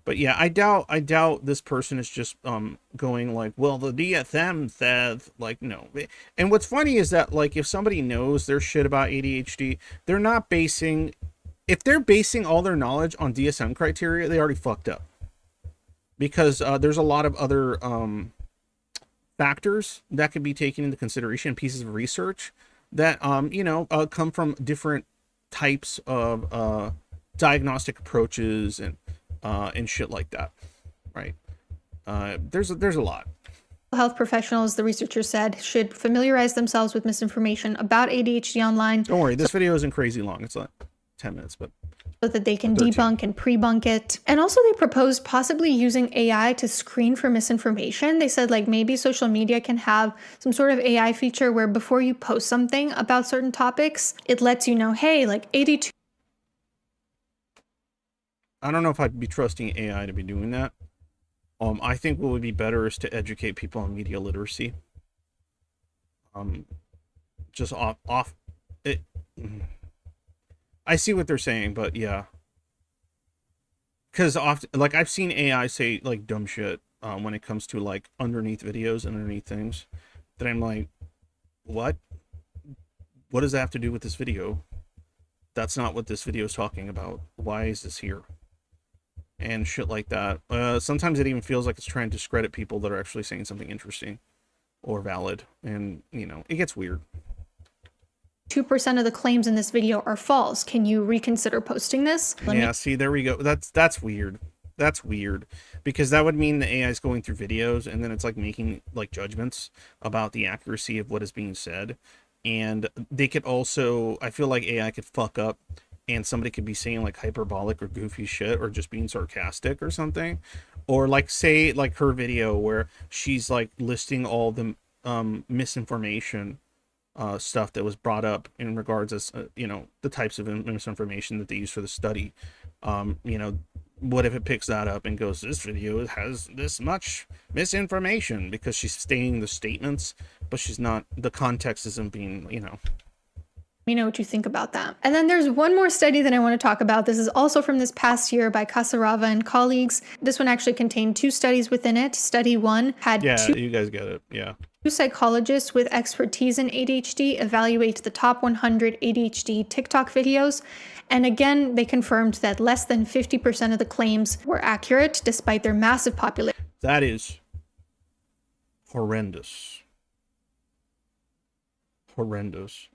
But yeah, I doubt this person is just going like, well, the DSM says, like, no. And what's funny is that, like, if somebody knows their shit about ADHD, they're not basing, if they're basing all their knowledge on DSM criteria, they already fucked up. Because there's a lot of other factors that could be taken into consideration, pieces of research that, you know, come from different types of diagnostic approaches and shit like that, right? There's a lot. Health professionals, the researcher said, should familiarize themselves with misinformation about ADHD online. Don't worry, this video isn't crazy long. It's like 10 minutes, but so that they can 13. debunk and pre-bunk it. And also they proposed possibly using AI to screen for misinformation. They said like maybe social media can have some sort of AI feature where before you post something about certain topics, it lets you know, hey, like 82. I don't know if I'd be trusting AI to be doing that. I think what would be better is to educate people on media literacy. Just off it. I see what they're saying, but yeah. Because often, like, I've seen AI say, like, dumb shit when it comes to, like, underneath videos, underneath things, that I'm like, what? What does that have to do with this video? That's not what this video is talking about. Why is this here? And shit like that. Sometimes it even feels like it's trying to discredit people that are actually saying something interesting or valid. And, you know, it gets weird. 2% of the claims in this video are false. Can you reconsider posting this? Yeah, see, there we go. That's weird. That's weird. Because that would mean the AI is going through videos and then it's like making like judgments about the accuracy of what is being said. And they could also, I feel like AI could fuck up and somebody could be saying like hyperbolic or goofy shit or just being sarcastic or something. Or like say like her video where she's like listing all the misinformation stuff that was brought up in regards as you know, the types of misinformation that they use for the study. You know, what if it picks that up and goes, this video has this much misinformation, because she's stating the statements, but she's not, the context isn't being, you know, me know what you think about that. And then there's one more study that I want to talk about. This is also from this past year by Kasarava and colleagues. This one actually contained 2 studies within it. Study 1 had you guys get it. Yeah. 2 psychologists with expertise in ADHD evaluate the top 100 ADHD TikTok videos. And again, they confirmed that less than 50% of the claims were accurate despite their massive population. That is horrendous. Horrendous.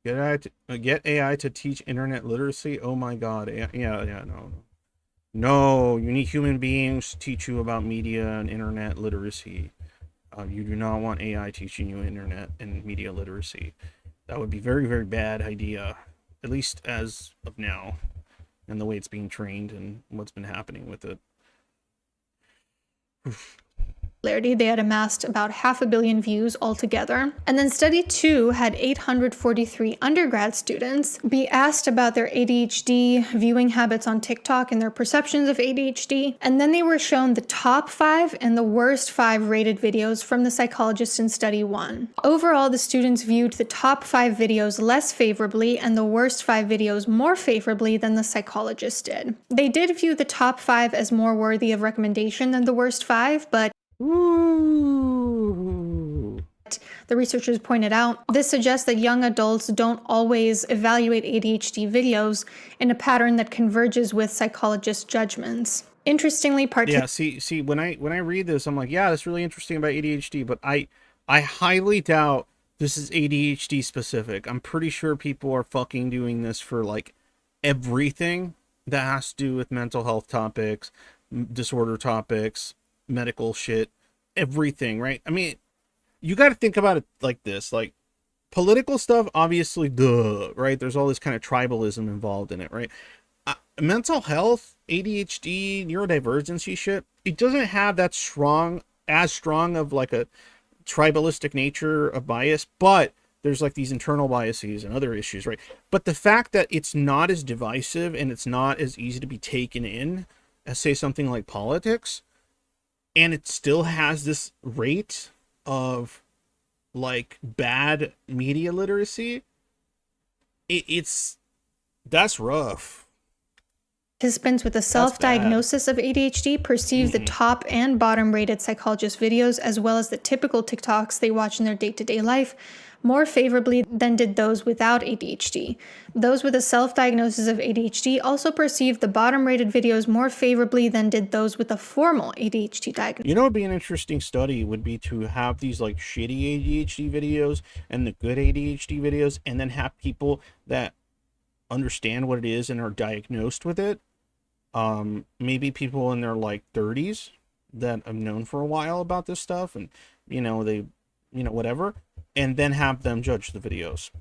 Get AI to teach internet literacy. Oh my god. Yeah, no, you need human beings to teach you about media and internet literacy. You do not want AI teaching you internet and media literacy. That would be very, very bad idea, at least as of now, and the way it's being trained and what's been happening with it. They had amassed about 500 million views altogether. And then study 2 had 843 undergrad students be asked about their ADHD viewing habits on TikTok and their perceptions of ADHD. And then they were shown the top 5 and the worst 5 rated videos from the psychologist in study 1. Overall, the students viewed the top 5 videos less favorably and the worst 5 videos more favorably than the psychologist did. They did view the top 5 as more worthy of recommendation than the worst 5, but Ooh. the researchers pointed out, this suggests that young adults don't always evaluate ADHD videos in a pattern that converges with psychologist judgments. Interestingly, see, when I read this, I'm like, yeah, that's really interesting about ADHD, but I highly doubt this is ADHD specific. I'm pretty sure people are fucking doing this for like everything that has to do with mental health topics, disorder topics, medical shit, everything, right? I mean, you got to think about it like this, like political stuff, obviously, duh, right? There's all this kind of tribalism involved in it, right? Mental health, ADHD, neurodivergency shit, it doesn't have that as strong of like a tribalistic nature of bias, but there's like these internal biases and other issues, right? But the fact that it's not as divisive and it's not as easy to be taken in as, say, something like politics, and it still has this rate of like bad media literacy, that's rough. Participants with a self-diagnosis of ADHD perceive the top and bottom rated psychologist videos as well as the typical TikToks they watch in their day-to-day life more favorably than did those without ADHD. Those with a self-diagnosis of ADHD also perceived the bottom-rated videos more favorably than did those with a formal ADHD diagnosis. You know, it'd be an interesting study would be to have these like shitty ADHD videos and the good ADHD videos, and then have people that understand what it is and are diagnosed with it. Maybe people in their like 30s that have known for a while about this stuff, and whatever, and then have them judge the videos.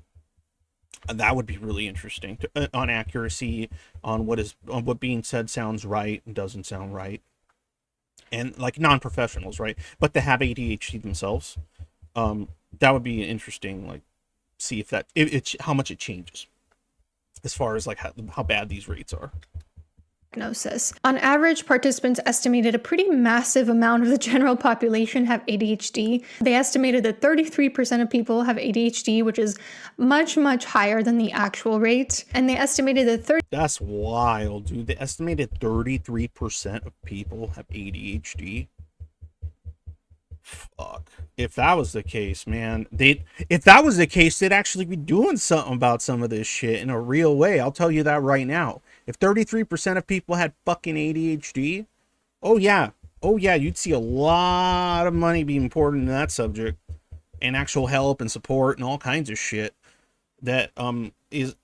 That would be really interesting on accuracy, on what being said sounds right and doesn't sound right, and like non-professionals, right? But to have ADHD themselves, that would be interesting. Like, see if how much it changes as far as like how bad these rates are. Diagnosis. On average, participants estimated a pretty massive amount of the general population have ADHD. They estimated that 33% of people have ADHD, which is much, much higher than the actual rate. And they estimated that That's wild, dude. They estimated 33% of people have ADHD. Fuck. If that was the case, man, they'd actually be doing something about some of this shit in a real way. I'll tell you that right now. If 33% of people had fucking ADHD, oh yeah, you'd see a lot of money being poured into that subject, and actual help and support and all kinds of shit that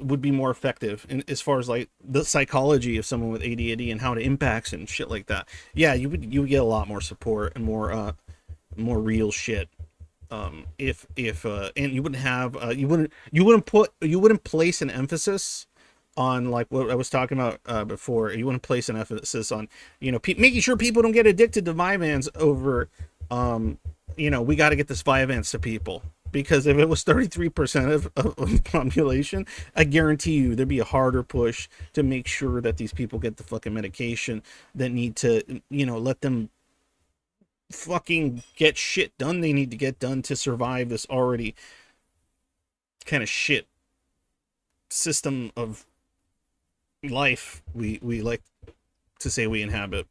would be more effective in, as far as like the psychology of someone with ADHD and how it impacts and shit like that. Yeah, you would get a lot more support and more real shit. If and you wouldn't have you wouldn't place an emphasis on like what I was talking about before. You wouldn't place an emphasis on making sure people don't get addicted to Vyvanse over we got to get this Vyvanse to people, because if it was 33% of the population, I guarantee you there'd be a harder push to make sure that these people get the fucking medication that need to let them fucking get shit done they need to get done to survive this already kind of shit system of life we like to say we inhabit.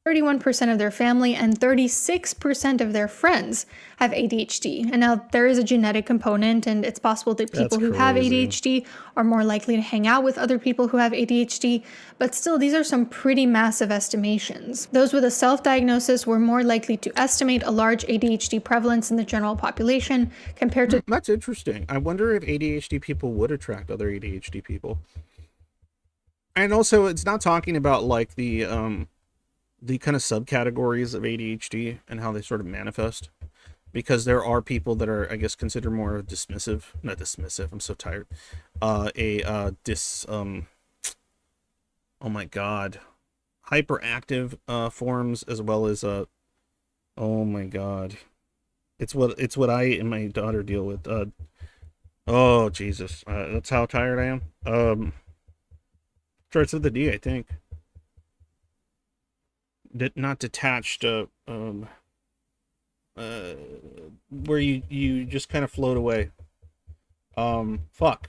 31% of their family and 36% of their friends have ADHD. And now there is a genetic component, and it's possible that people who have ADHD are more likely to hang out with other people who have ADHD, but still, these are some pretty massive estimations. Those with a self-diagnosis were more likely to estimate a large ADHD prevalence in the general population compared to... That's interesting. I wonder if ADHD people would attract other ADHD people. And also, it's not talking about like the kind of subcategories of ADHD and how they sort of manifest, because there are people that are, I guess, considered more dismissive, not dismissive, I'm so tired, oh my god, hyperactive forms, as well as oh my god, it's what I and my daughter deal with. Oh Jesus, that's how tired I am. Starts with a D, I think. Not detached, where you just kind of float away. Fuck.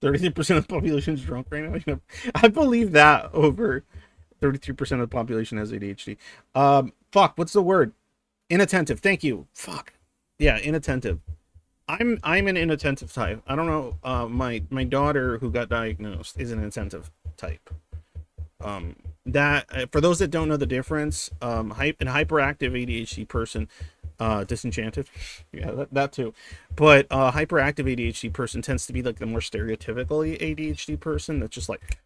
33% of the population is drunk right now. I believe that over 33% of the population has ADHD. Fuck, what's the word? Inattentive. Thank you. Fuck. Yeah, inattentive. I'm an inattentive type. I don't know. My daughter who got diagnosed is an attentive type. That for those that don't know the difference, an hyperactive ADHD person, disenchanted, yeah, that too, but hyperactive ADHD person tends to be like the more stereotypical ADHD person that's just like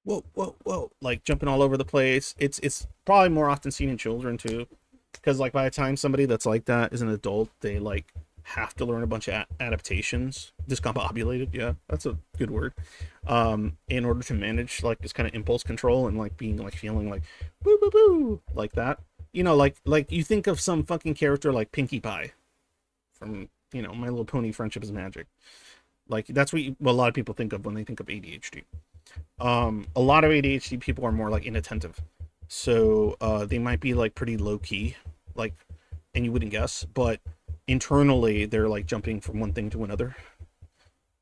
whoa, like jumping all over the place. It's probably more often seen in children too, because like by the time somebody that's like that is an adult, they like have to learn a bunch of adaptations. Discombobulated, yeah, that's a good word, in order to manage like this kind of impulse control and like being like feeling like boo boo boo like that, you know, like you think of some fucking character like Pinkie Pie from, you know, My Little Pony Friendship is Magic. Like that's what a lot of people think of when they think of ADHD. A lot of ADHD people are more like inattentive, so they might be like pretty low key, like, and you wouldn't guess, but internally they're like jumping from one thing to another,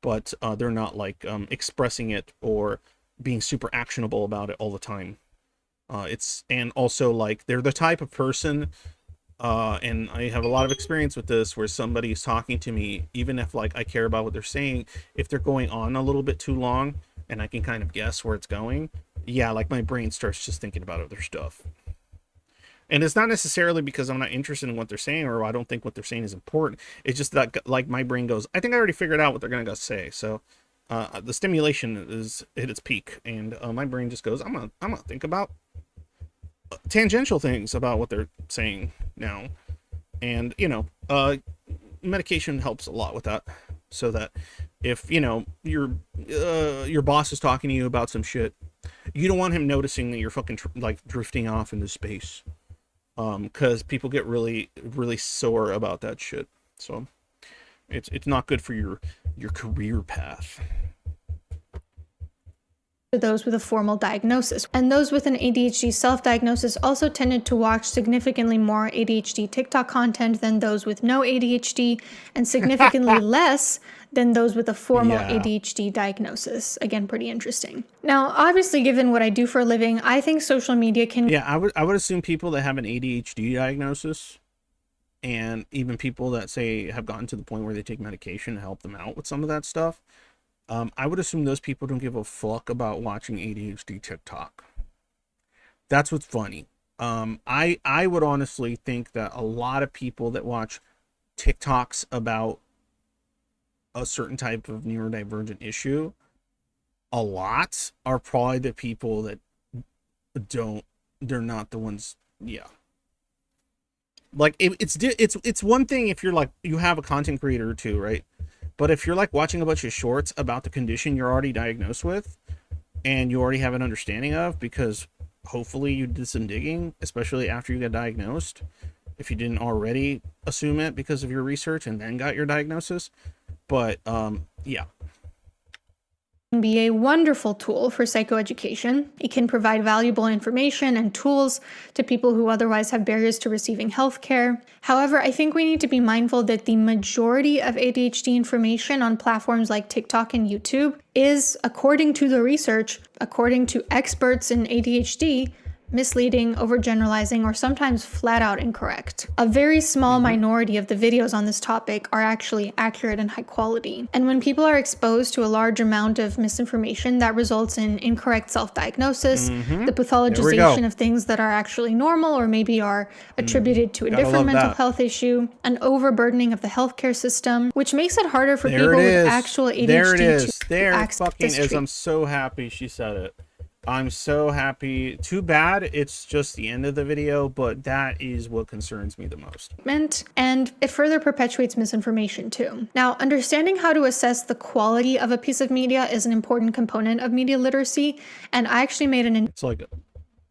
but they're not like expressing it or being super actionable about it all the time. And also like they're the type of person, and I have a lot of experience with this, where somebody's talking to me, even if like I care about what they're saying, if they're going on a little bit too long and I can kind of guess where it's going, yeah, like my brain starts just thinking about other stuff. And it's not necessarily because I'm not interested in what they're saying or I don't think what they're saying is important. It's just that like my brain goes, I think I already figured out what they're gonna go say. So the stimulation is at its peak, and my brain just goes, I'm gonna think about tangential things about what they're saying now. And you know, medication helps a lot with that, so that if you know your boss is talking to you about some shit, you don't want him noticing that you're fucking like drifting off into space. Because people get really sore about that shit. So it's not good for your career path. Those with a formal diagnosis, and those with an ADHD self-diagnosis also tended to watch significantly more ADHD TikTok content than those with no ADHD, and significantly less than those with a formal ADHD diagnosis. Again, pretty interesting. Now, obviously, given what I do for a living, I think social media can... Yeah, I would assume people that have an ADHD diagnosis, and even people that say have gotten to the point where they take medication to help them out with some of that stuff, I would assume those people don't give a fuck about watching ADHD TikTok. That's what's funny. I would honestly think that a lot of people that watch TikToks about a certain type of neurodivergent issue, a lot are probably the people that they're not the ones. Yeah. Like it's one thing if you're like, you have a content creator or two, right? But if you're like watching a bunch of shorts about the condition you're already diagnosed with and you already have an understanding of, because hopefully you did some digging, especially after you got diagnosed, if you didn't already assume it because of your research and then got your diagnosis. But yeah. be a wonderful tool for psychoeducation. It can provide valuable information and tools to people who otherwise have barriers to receiving healthcare. However, I think we need to be mindful that the majority of ADHD information on platforms like TikTok and YouTube is, according to the research, according to experts in ADHD, misleading, overgeneralizing, or sometimes flat out incorrect. A very small minority of the videos on this topic are actually accurate and high quality. And when people are exposed to a large amount of misinformation, that results in incorrect self-diagnosis, the pathologization of things that are actually normal or maybe are attributed to a different mental health issue, an overburdening of the healthcare system, which makes it harder for people with actual ADHD to access. I'm so happy she said it. I'm so happy. Too bad it's just the end of the video, but that is what concerns me the most. And it further perpetuates misinformation too. Now, understanding how to assess the quality of a piece of media is an important component of media literacy, and I actually made it's like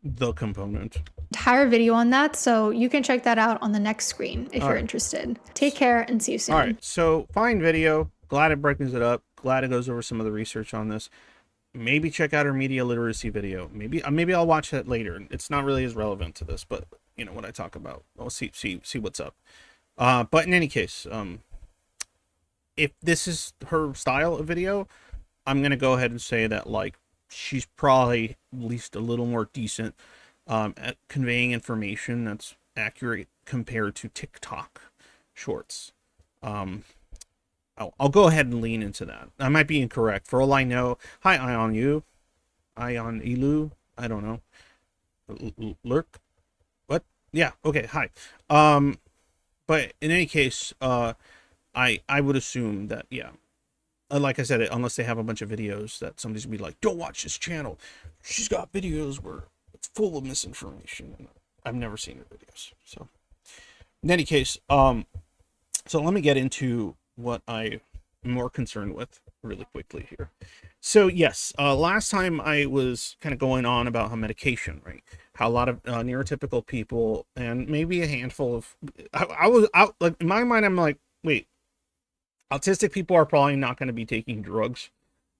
the component. Entire video on that, so you can check that out on the next screen if you're interested. Take care and see you soon. All right, so fine video. Glad it brightens it up. Glad it goes over some of the research on this. Maybe check out our media literacy video. Maybe I'll watch that later. It's not really as relevant to this, but you know what I talk about. I'll see what's up. But in any case, if this is her style of video, I'm gonna go ahead and say that like she's probably at least a little more decent at conveying information that's accurate compared to TikTok shorts. I'll go ahead and lean into that. I might be incorrect. For all I know, hi, Ion Elu, I don't know. Lurk? What? Yeah, okay, hi. But in any case, I would assume that, yeah. Like I said, unless they have a bunch of videos that somebody's gonna be like, don't watch this channel. She's got videos where it's full of misinformation. And I've never seen her videos. So, in any case, so let me get into what I'm more concerned with really quickly here. So yes, last time I was kind of going on about how medication, right? How a lot of neurotypical people and maybe a handful of, I was out, like in my mind, I'm like, wait, autistic people are probably not going to be taking drugs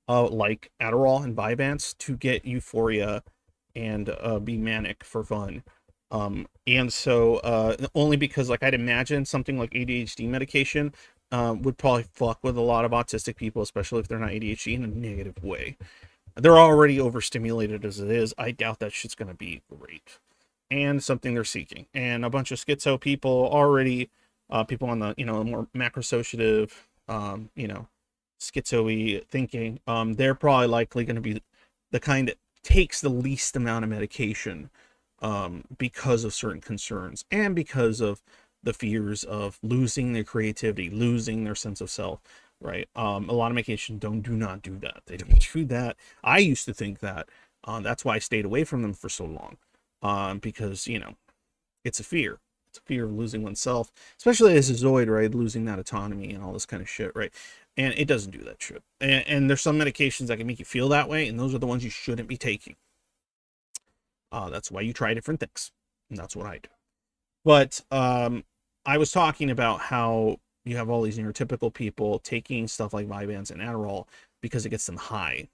like Adderall and Vyvanse to get euphoria and be manic for fun. And so only because like I'd imagine something like ADHD medication would probably fuck with a lot of autistic people, especially if they're not ADHD, in a negative way. They're already overstimulated as it is. I doubt that shit's going to be great. And something they're seeking. And a bunch of schizo people already, people on the, more macrosociative, schizoid thinking, they're probably likely going to be the kind that takes the least amount of medication because of certain concerns and because of the fears of losing their creativity, losing their sense of self, right? A lot of medication do not do that. They don't do that. I used to think that. That's why I stayed away from them for so long, because, it's a fear. It's a fear of losing oneself, especially as a Zoid, right? Losing that autonomy and all this kind of shit, right? And it doesn't do that shit. And there's some medications that can make you feel that way, and those are the ones you shouldn't be taking. That's why you try different things. And that's what I do. But I was talking about how you have all these neurotypical people taking stuff like Vyvanse and Adderall because it gets them high.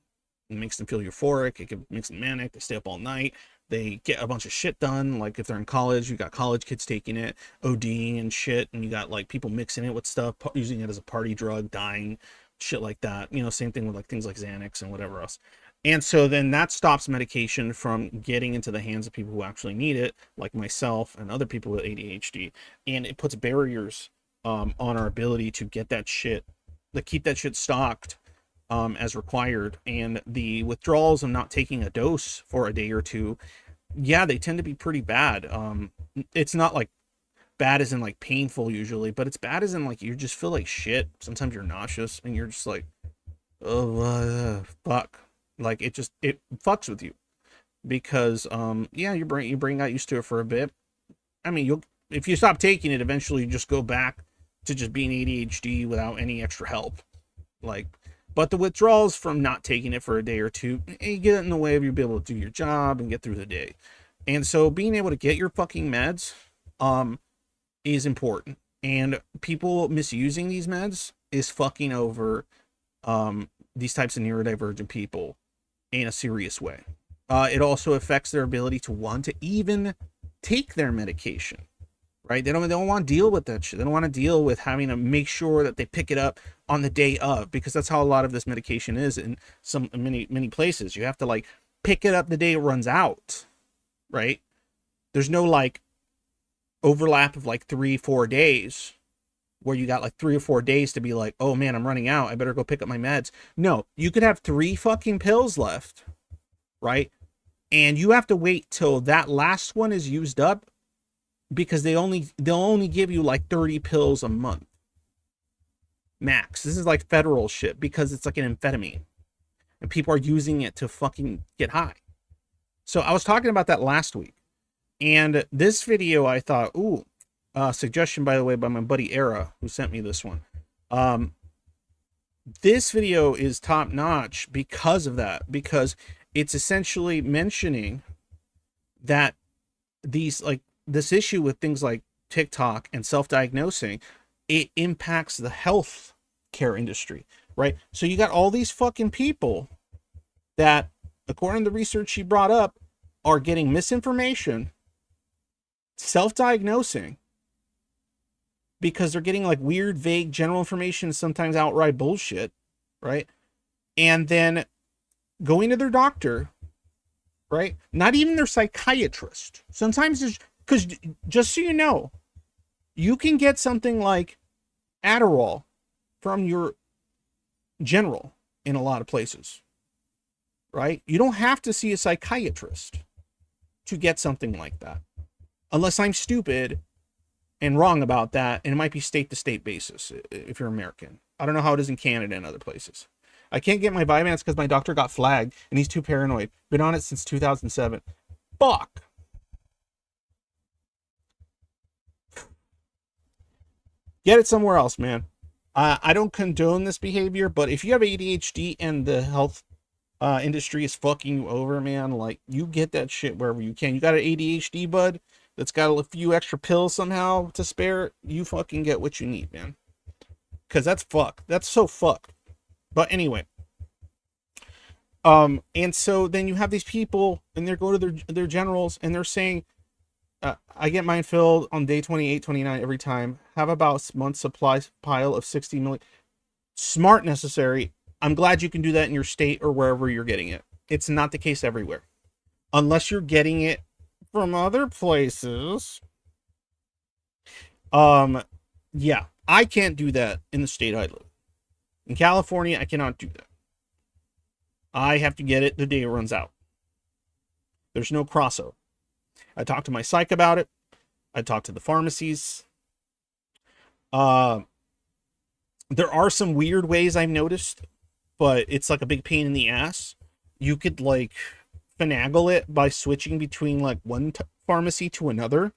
It makes them feel euphoric. It makes them manic. They stay up all night. They get a bunch of shit done. Like if they're in college, you got college kids taking it, ODing and shit. And you got like people mixing it with stuff, using it as a party drug, dying, shit like that. Same thing with like things like Xanax and whatever else. And so then that stops medication from getting into the hands of people who actually need it, like myself and other people with ADHD. And it puts barriers on our ability to get that shit, to keep that shit stocked as required. And the withdrawals of not taking a dose for a day or two, yeah, they tend to be pretty bad. It's not like bad as in like painful usually, but it's bad as in like you just feel like shit. Sometimes you're nauseous and you're just like, oh, fuck. Like it fucks with you because yeah, your brain got used to it for a bit. I mean, if you stop taking it, eventually you just go back to just being ADHD without any extra help. Like, but the withdrawals from not taking it for a day or two, you get in the way of you being able to do your job and get through the day. And so being able to get your fucking meds is important. And people misusing these meds is fucking over these types of neurodivergent people in a serious way. It also affects their ability to want to even take their medication, right? They don't want to deal with that shit. They don't want to deal with having to make sure that they pick it up on the day of, because that's how a lot of this medication is in many places. You have to like pick it up the day it runs out, right? There's no like overlap of like 3-4 days where you got like 3 or 4 days to be like, oh man, I'm running out, I better go pick up my meds. No, you could have 3 fucking pills left, right? And you have to wait till that last one is used up, because they'll only give you like 30 pills a month max. This is like federal shit, because it's like an amphetamine and people are using it to fucking get high. So I was talking about that last week, and this video I thought, ooh, suggestion by the way by my buddy Era, who sent me this one. This video is top notch because of that, because it's essentially mentioning that these like this issue with things like TikTok and self-diagnosing, it impacts the health care industry, right? So you got all these fucking people that, according to the research she brought up, are getting misinformation, self-diagnosing, because they're getting like weird, vague, general information, sometimes outright bullshit, right? And then going to their doctor, right? Not even their psychiatrist. Sometimes there's, because just so you know, you can get something like Adderall from your general in a lot of places, right? You don't have to see a psychiatrist to get something like that, unless I'm stupid and wrong about that, and it might be state to state basis if you're American. I don't know how it is in Canada and other places. I can't get my Vyvanse because my doctor got flagged and he's too paranoid. Been on it since 2007. Fuck. Get it somewhere else, man. I don't condone this behavior, but if you have ADHD and the health industry is fucking you over, man, like, you get that shit wherever you can. You got an ADHD bud that's got a few extra pills somehow to spare, you fucking get what you need, man. Because that's fucked. That's so fucked. But anyway. And so then you have these people, and they go to their generals, and they're saying, I get mine filled on day 28, 29 every time. Have about a month's supply pile of 60 million. Smart, necessary. I'm glad you can do that in your state or wherever you're getting it. It's not the case everywhere. Unless you're getting it from other places. Yeah, I can't do that in the state I live. In California, I cannot do that. I have to get it the day it runs out. There's no crossover. I talked to my psych about it. I talked to the pharmacies. There are some weird ways I've noticed, but it's like a big pain in the ass. You could like finagle it by switching between like one pharmacy to another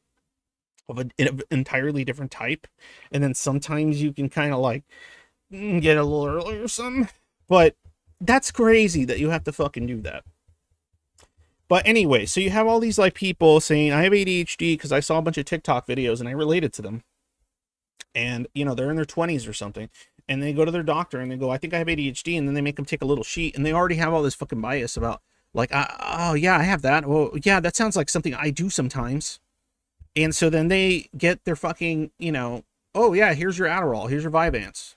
of an entirely different type. And then sometimes you can kind of like get a little early or something. But that's crazy that you have to fucking do that. But anyway, so you have all these like people saying, I have ADHD because I saw a bunch of TikTok videos and I related to them. And, you know, they're in their 20s or something. And they go to their doctor and they go, I think I have ADHD. And then they make them take a little sheet. And they already have all this fucking bias about like, oh, yeah, I have that. Well, yeah, that sounds like something I do sometimes. And so then they get their fucking, you know, oh, yeah, here's your Adderall. Here's your Vyvanse.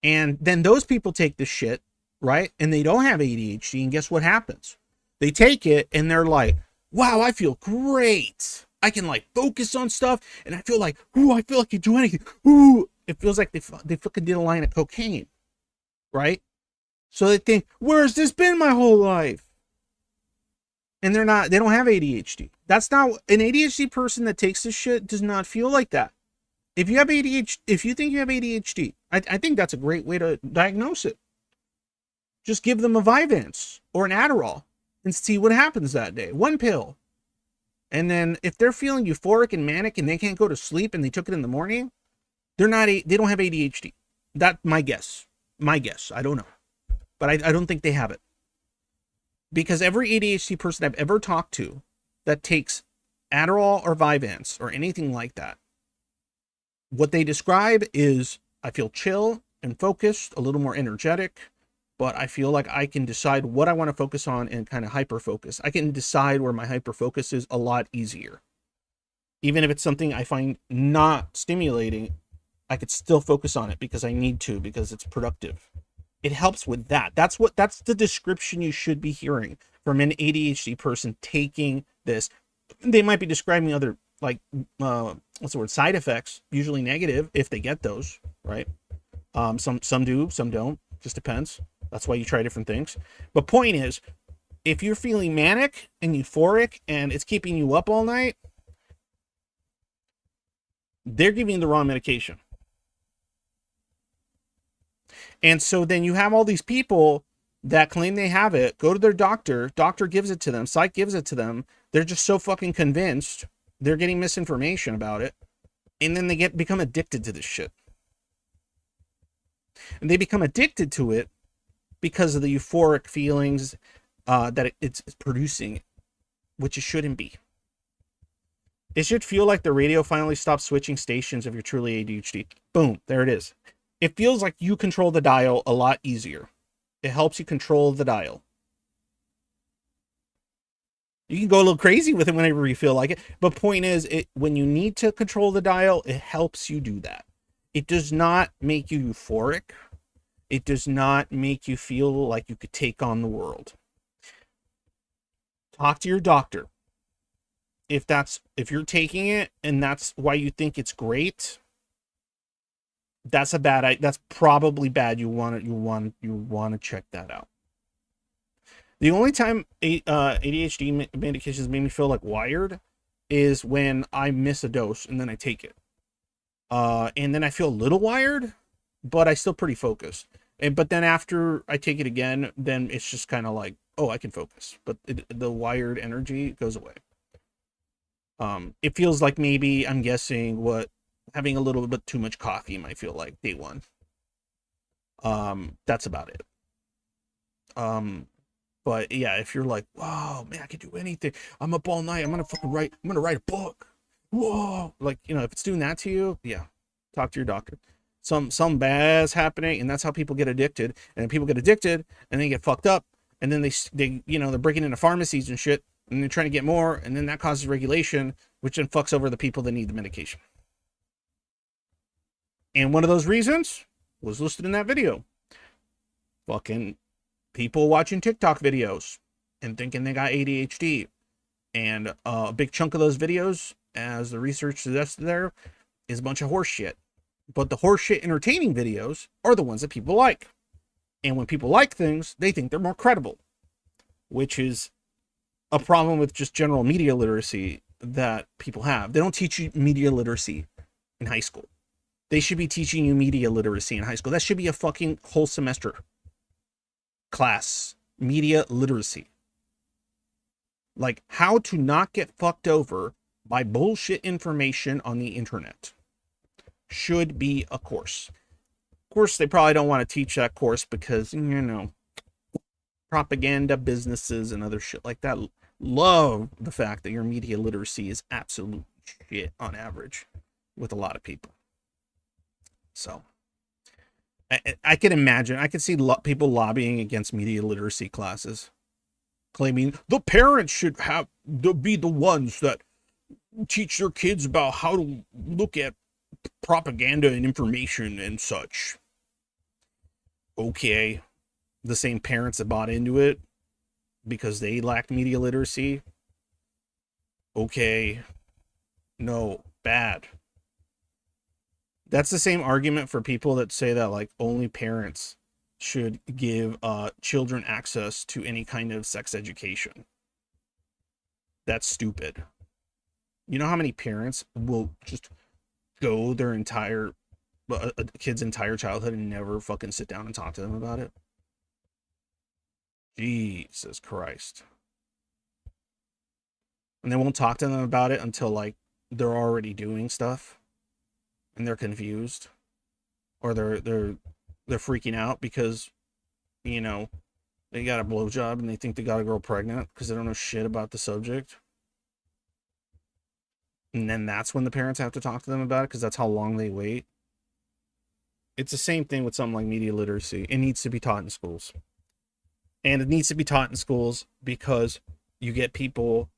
And then those people take this shit, right? And they don't have ADHD. And guess what happens? They take it and they're like, wow, I feel great. I can like focus on stuff. And I feel like, ooh, I feel like I can do anything. Ooh, it feels like they fucking did a line of cocaine, right? So they think, where's this been my whole life? And they don't have ADHD. That's not, an ADHD person that takes this shit does not feel like that. If you have ADHD, if you think you have ADHD, I think that's a great way to diagnose it. Just give them a Vyvanse or an Adderall and see what happens that day. One pill. And then if they're feeling euphoric and manic and they can't go to sleep and they took it in the morning, they don't have ADHD. That's my guess. My guess. I don't know. But I don't think they have it. Because every ADHD person I've ever talked to that takes Adderall or Vyvanse or anything like that, what they describe is, I feel chill and focused, a little more energetic. but I feel like I can decide what I want to focus on and kind of hyper focus. I can decide where my hyper focus is a lot easier. Even if it's something I find not stimulating, I could still focus on it because I need to, because it's productive. It helps with that. That's the description you should be hearing from an ADHD person taking this. They might be describing other, like, what's the word? Side effects, usually negative if they get those, right? Some do, some don't. Just depends. That's why you try different things. But point is, if you're feeling manic and euphoric and it's keeping you up all night, they're giving you the wrong medication. And so then you have all these people that claim they have it, go to their doctor gives it to them, psych gives it to them. They're just so fucking convinced they're getting misinformation about it. And then they become addicted to this shit. And they become addicted to it because of the euphoric feelings that it's producing, which it shouldn't be. It should feel like the radio finally stopped switching stations if you're truly ADHD. Boom, there it is. It feels like you control the dial a lot easier. It helps you control the dial. You can go a little crazy with it whenever you feel like it. But point is, when you need to control the dial, it helps you do that. It does not make you euphoric. It does not make you feel like you could take on the world. Talk to your doctor. If you're taking it and that's why you think it's great, that's probably bad. You want to check that out. The only time ADHD medications make me feel like wired is when I miss a dose and then I take it. And then I feel a little wired, but I still pretty focused. But then after I take it again, then it's just kind of like, oh, I can focus. But the wired energy goes away. It feels like maybe, I'm guessing, what having a little bit too much coffee might feel like day one. That's about it. But yeah, if you're like, wow, man, I can do anything. I'm up all night. I'm gonna write a book. Whoa, like, if it's doing that to you, yeah, talk to your doctor. Some bad's happening, and that's how people get addicted. And people get addicted, and they get fucked up, and then they're breaking into pharmacies and shit, and they're trying to get more, and then that causes regulation, which then fucks over the people that need the medication. And one of those reasons was listed in that video. Fucking people watching TikTok videos and thinking they got ADHD. And a big chunk of those videos, as the research suggests there, is a bunch of horse shit. But the horse shit entertaining videos are the ones that people like. And when people like things, they think they're more credible, which is a problem with just general media literacy that people have. They don't teach you media literacy in high school. They should be teaching you media literacy in high school. That should be a fucking whole semester class. Media literacy. Like how to not get fucked over by bullshit information on the internet. Should be a course. Of course, they probably don't want to teach that course because, propaganda businesses and other shit like that love the fact that your media literacy is absolute shit on average with a lot of people. So I can imagine, I can see people lobbying against media literacy classes, claiming the parents should be the ones that teach their kids about how to look at propaganda and information and such. Okay, the same parents that bought into it because they lacked media literacy. Okay, no, bad. That's the same argument for people that say that like only parents should give children access to any kind of sex education. That's stupid. You know how many parents will just go their entire a kid's entire childhood and never fucking sit down and talk to them about it? Jesus Christ. And they won't talk to them about it until like they're already doing stuff and they're confused, or they're freaking out because they got a blowjob and they think they got a girl pregnant because they don't know shit about the subject. And then that's when the parents have to talk to them about it because that's how long they wait. It's the same thing with something like media literacy. It needs to be taught in schools. And it needs to be taught in schools because you get people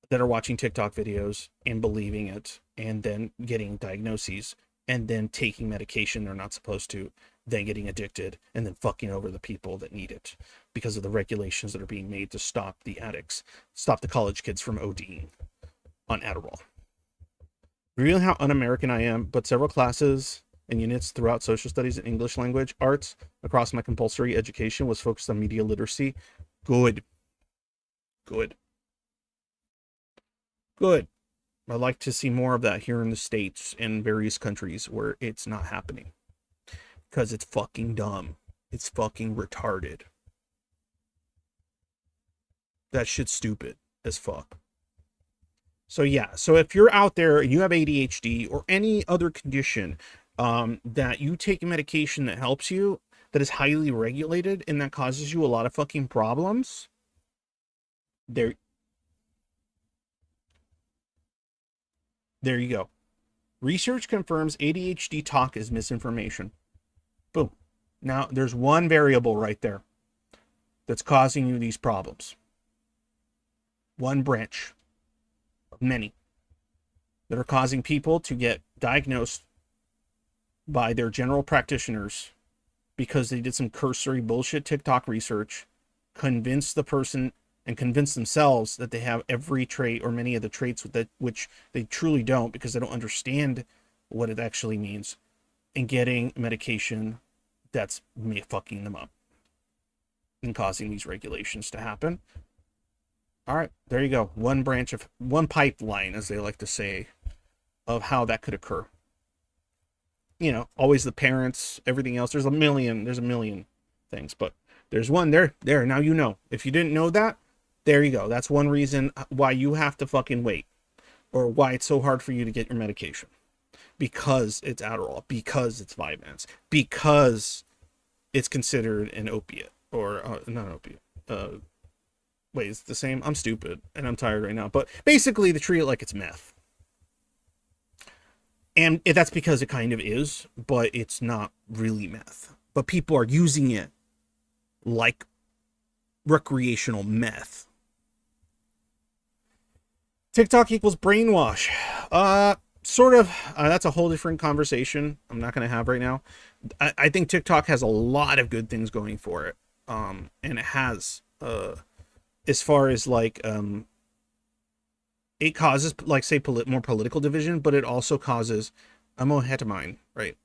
that are watching TikTok videos and believing it and then getting diagnoses and then taking medication they're not supposed to, then getting addicted and then fucking over the people that need it because of the regulations that are being made to stop the addicts, stop the college kids from ODing on Adderall. Revealing how un-American I am, but several classes and units throughout social studies and English language arts across my compulsory education was focused on media literacy. Good. Good. Good. I'd like to see more of that here in the States and various countries where it's not happening. Because it's fucking dumb. It's fucking retarded. That shit's stupid as fuck. So yeah, so if you're out there, you have ADHD or any other condition that you take a medication that helps you, that is highly regulated and that causes you a lot of fucking problems, there you go. Research confirms ADHD talk is misinformation. Boom. Now, there's one variable right there that's causing you these problems. One branch of many that are causing people to get diagnosed by their general practitioners because they did some cursory bullshit TikTok research, convinced the person and convince themselves that they have every trait or many of the traits that which they truly don't because they don't understand what it actually means, and getting medication that's fucking them up and causing these regulations to happen. All right, there you go. One pipeline, as they like to say, of how that could occur. You know, always the parents, everything else. There's a million things, but there's one there. Now you know. If you didn't know that, there you go. That's one reason why you have to fucking wait, or why it's so hard for you to get your medication. Because it's Adderall, because it's Vyvanse, because it's considered an opiate, or not an opiate. Wait, it's the same? I'm stupid, and I'm tired right now. But basically, they treat it like it's meth. And that's because it kind of is, but it's not really meth. But people are using it like recreational meth. TikTok equals brainwash. Sort of. That's a whole different conversation I'm not going to have right now. I think TikTok has a lot of good things going for it. And it has, as far as like, it causes, like, say, more political division, but it also causes amohetamine, right?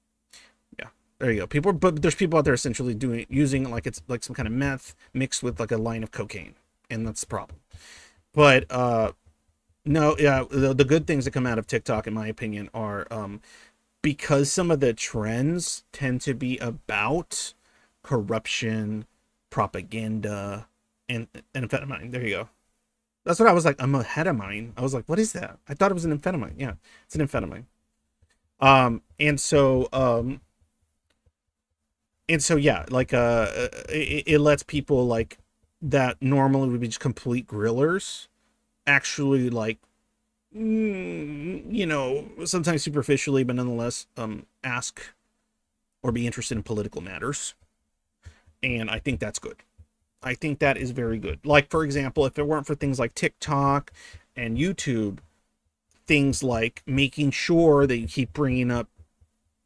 Yeah, there you go. But there's people out there essentially using like it's like some kind of meth mixed with like a line of cocaine, and that's the problem. But no, yeah, the good things that come out of TikTok, in my opinion, are because some of the trends tend to be about corruption, propaganda, and amphetamine. There you go. That's what I was like, amphetamine. I was like, what is that? I thought it was an amphetamine. Yeah, it's an amphetamine. And so yeah, like it lets people like that normally would be just complete grillers actually, like, you know, sometimes superficially, but nonetheless ask or be interested in political matters. And I think that's good. I think that is very good. Like, for example, if it weren't for things like TikTok and YouTube, things like making sure that you keep bringing up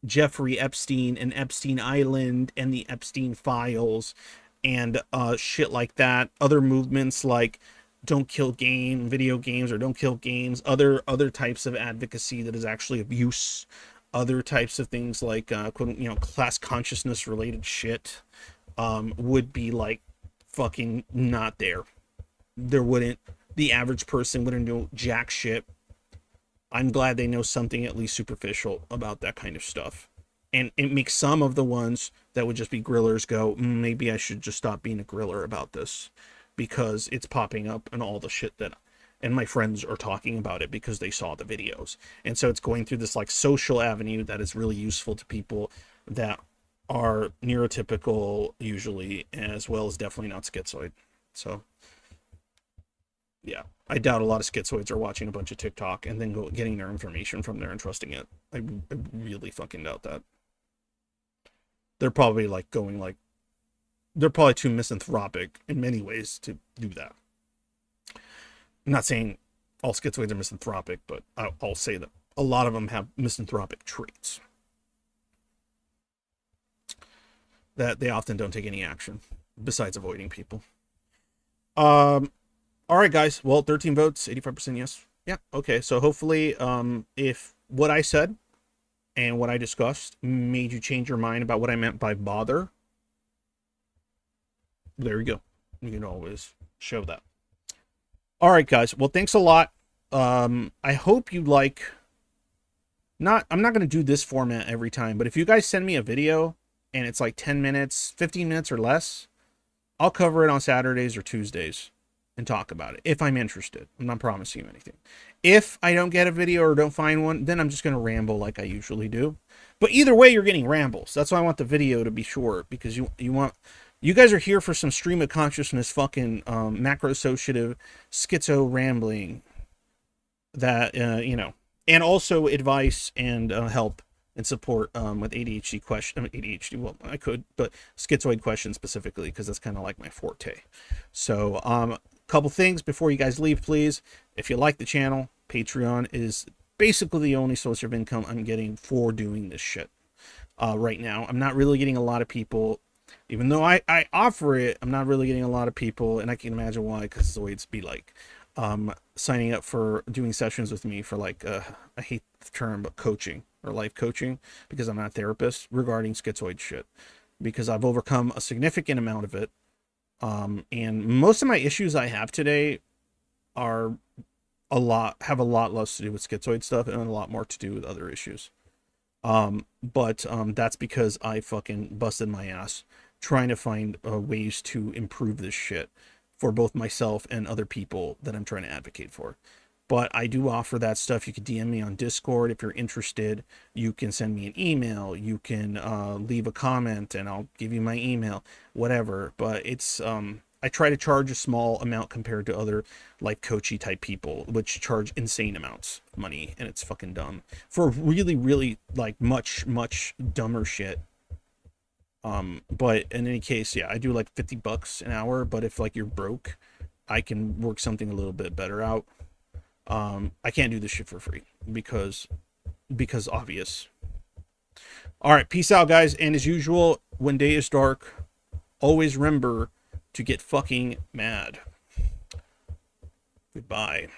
Jeffrey Epstein and Epstein Island and the Epstein files and shit like that. Other movements like don't kill video games, or don't kill games. Other types of advocacy that is actually of use. Other types of things like class consciousness related shit would be like fucking not there. The average person wouldn't know jack shit. I'm glad they know something at least superficial about that kind of stuff. And it makes some of the ones that would just be grillers go, maybe I should just stop being a griller about this, because it's popping up and all the shit and my friends are talking about it because they saw the videos. And so it's going through this like social avenue that is really useful to people that are neurotypical usually, as well as definitely not schizoid. So yeah, I doubt a lot of schizoids are watching a bunch of TikTok and then getting their information from there and trusting it. I really fucking doubt that. They're probably like going like they're probably too misanthropic in many ways to do that. I'm not saying all schizoids are misanthropic, but I'll say that a lot of them have misanthropic traits that they often don't take any action besides avoiding people. All right, guys. Well, 13 votes, 85% yes. Yeah. Okay. So hopefully, if what I said and what I discussed made you change your mind about what I meant by bother, there you go. You can always show that. All right, guys. Well, thanks a lot. I hope you like. I'm not going to do this format every time, but if you guys send me a video and it's like 10 minutes, 15 minutes or less, I'll cover it on Saturdays or Tuesdays and talk about it if I'm interested. I'm not promising you anything. If I don't get a video or don't find one, then I'm just going to ramble like I usually do. But either way, you're getting rambles. That's why I want the video to be short, because you guys are here for some stream of consciousness, fucking macro-associative schizo rambling that, and also advice and help and support with ADHD question. ADHD, well, I could, but schizoid questions specifically, because that's kind of like my forte. So, couple things before you guys leave, please. If you like the channel, Patreon is basically the only source of income I'm getting for doing this shit right now. I'm not really getting a lot of people, even though I offer it. I'm not really getting a lot of people, and I can imagine why, because Zoids be like signing up for doing sessions with me for like I hate the term, but coaching or life coaching, because I'm not a therapist, regarding schizoid shit, because I've overcome a significant amount of it. And most of my issues I have today have a lot less to do with schizoid stuff and a lot more to do with other issues. But that's because I fucking busted my ass trying to find ways to improve this shit for both myself and other people that I'm trying to advocate for. But I do offer that stuff. You can DM me on Discord if you're interested. You can send me an email. You can leave a comment and I'll give you my email, whatever. But it's, I try to charge a small amount compared to other life coachy type people, which charge insane amounts of money. And it's fucking dumb for really, really like much dumber shit. But in any case, yeah, I do like $50 an hour. But if like you're broke, I can work something a little bit better out. I can't do this shit for free because obvious. All right, peace out, guys. And as usual, when day is dark, always remember to get fucking mad. Goodbye.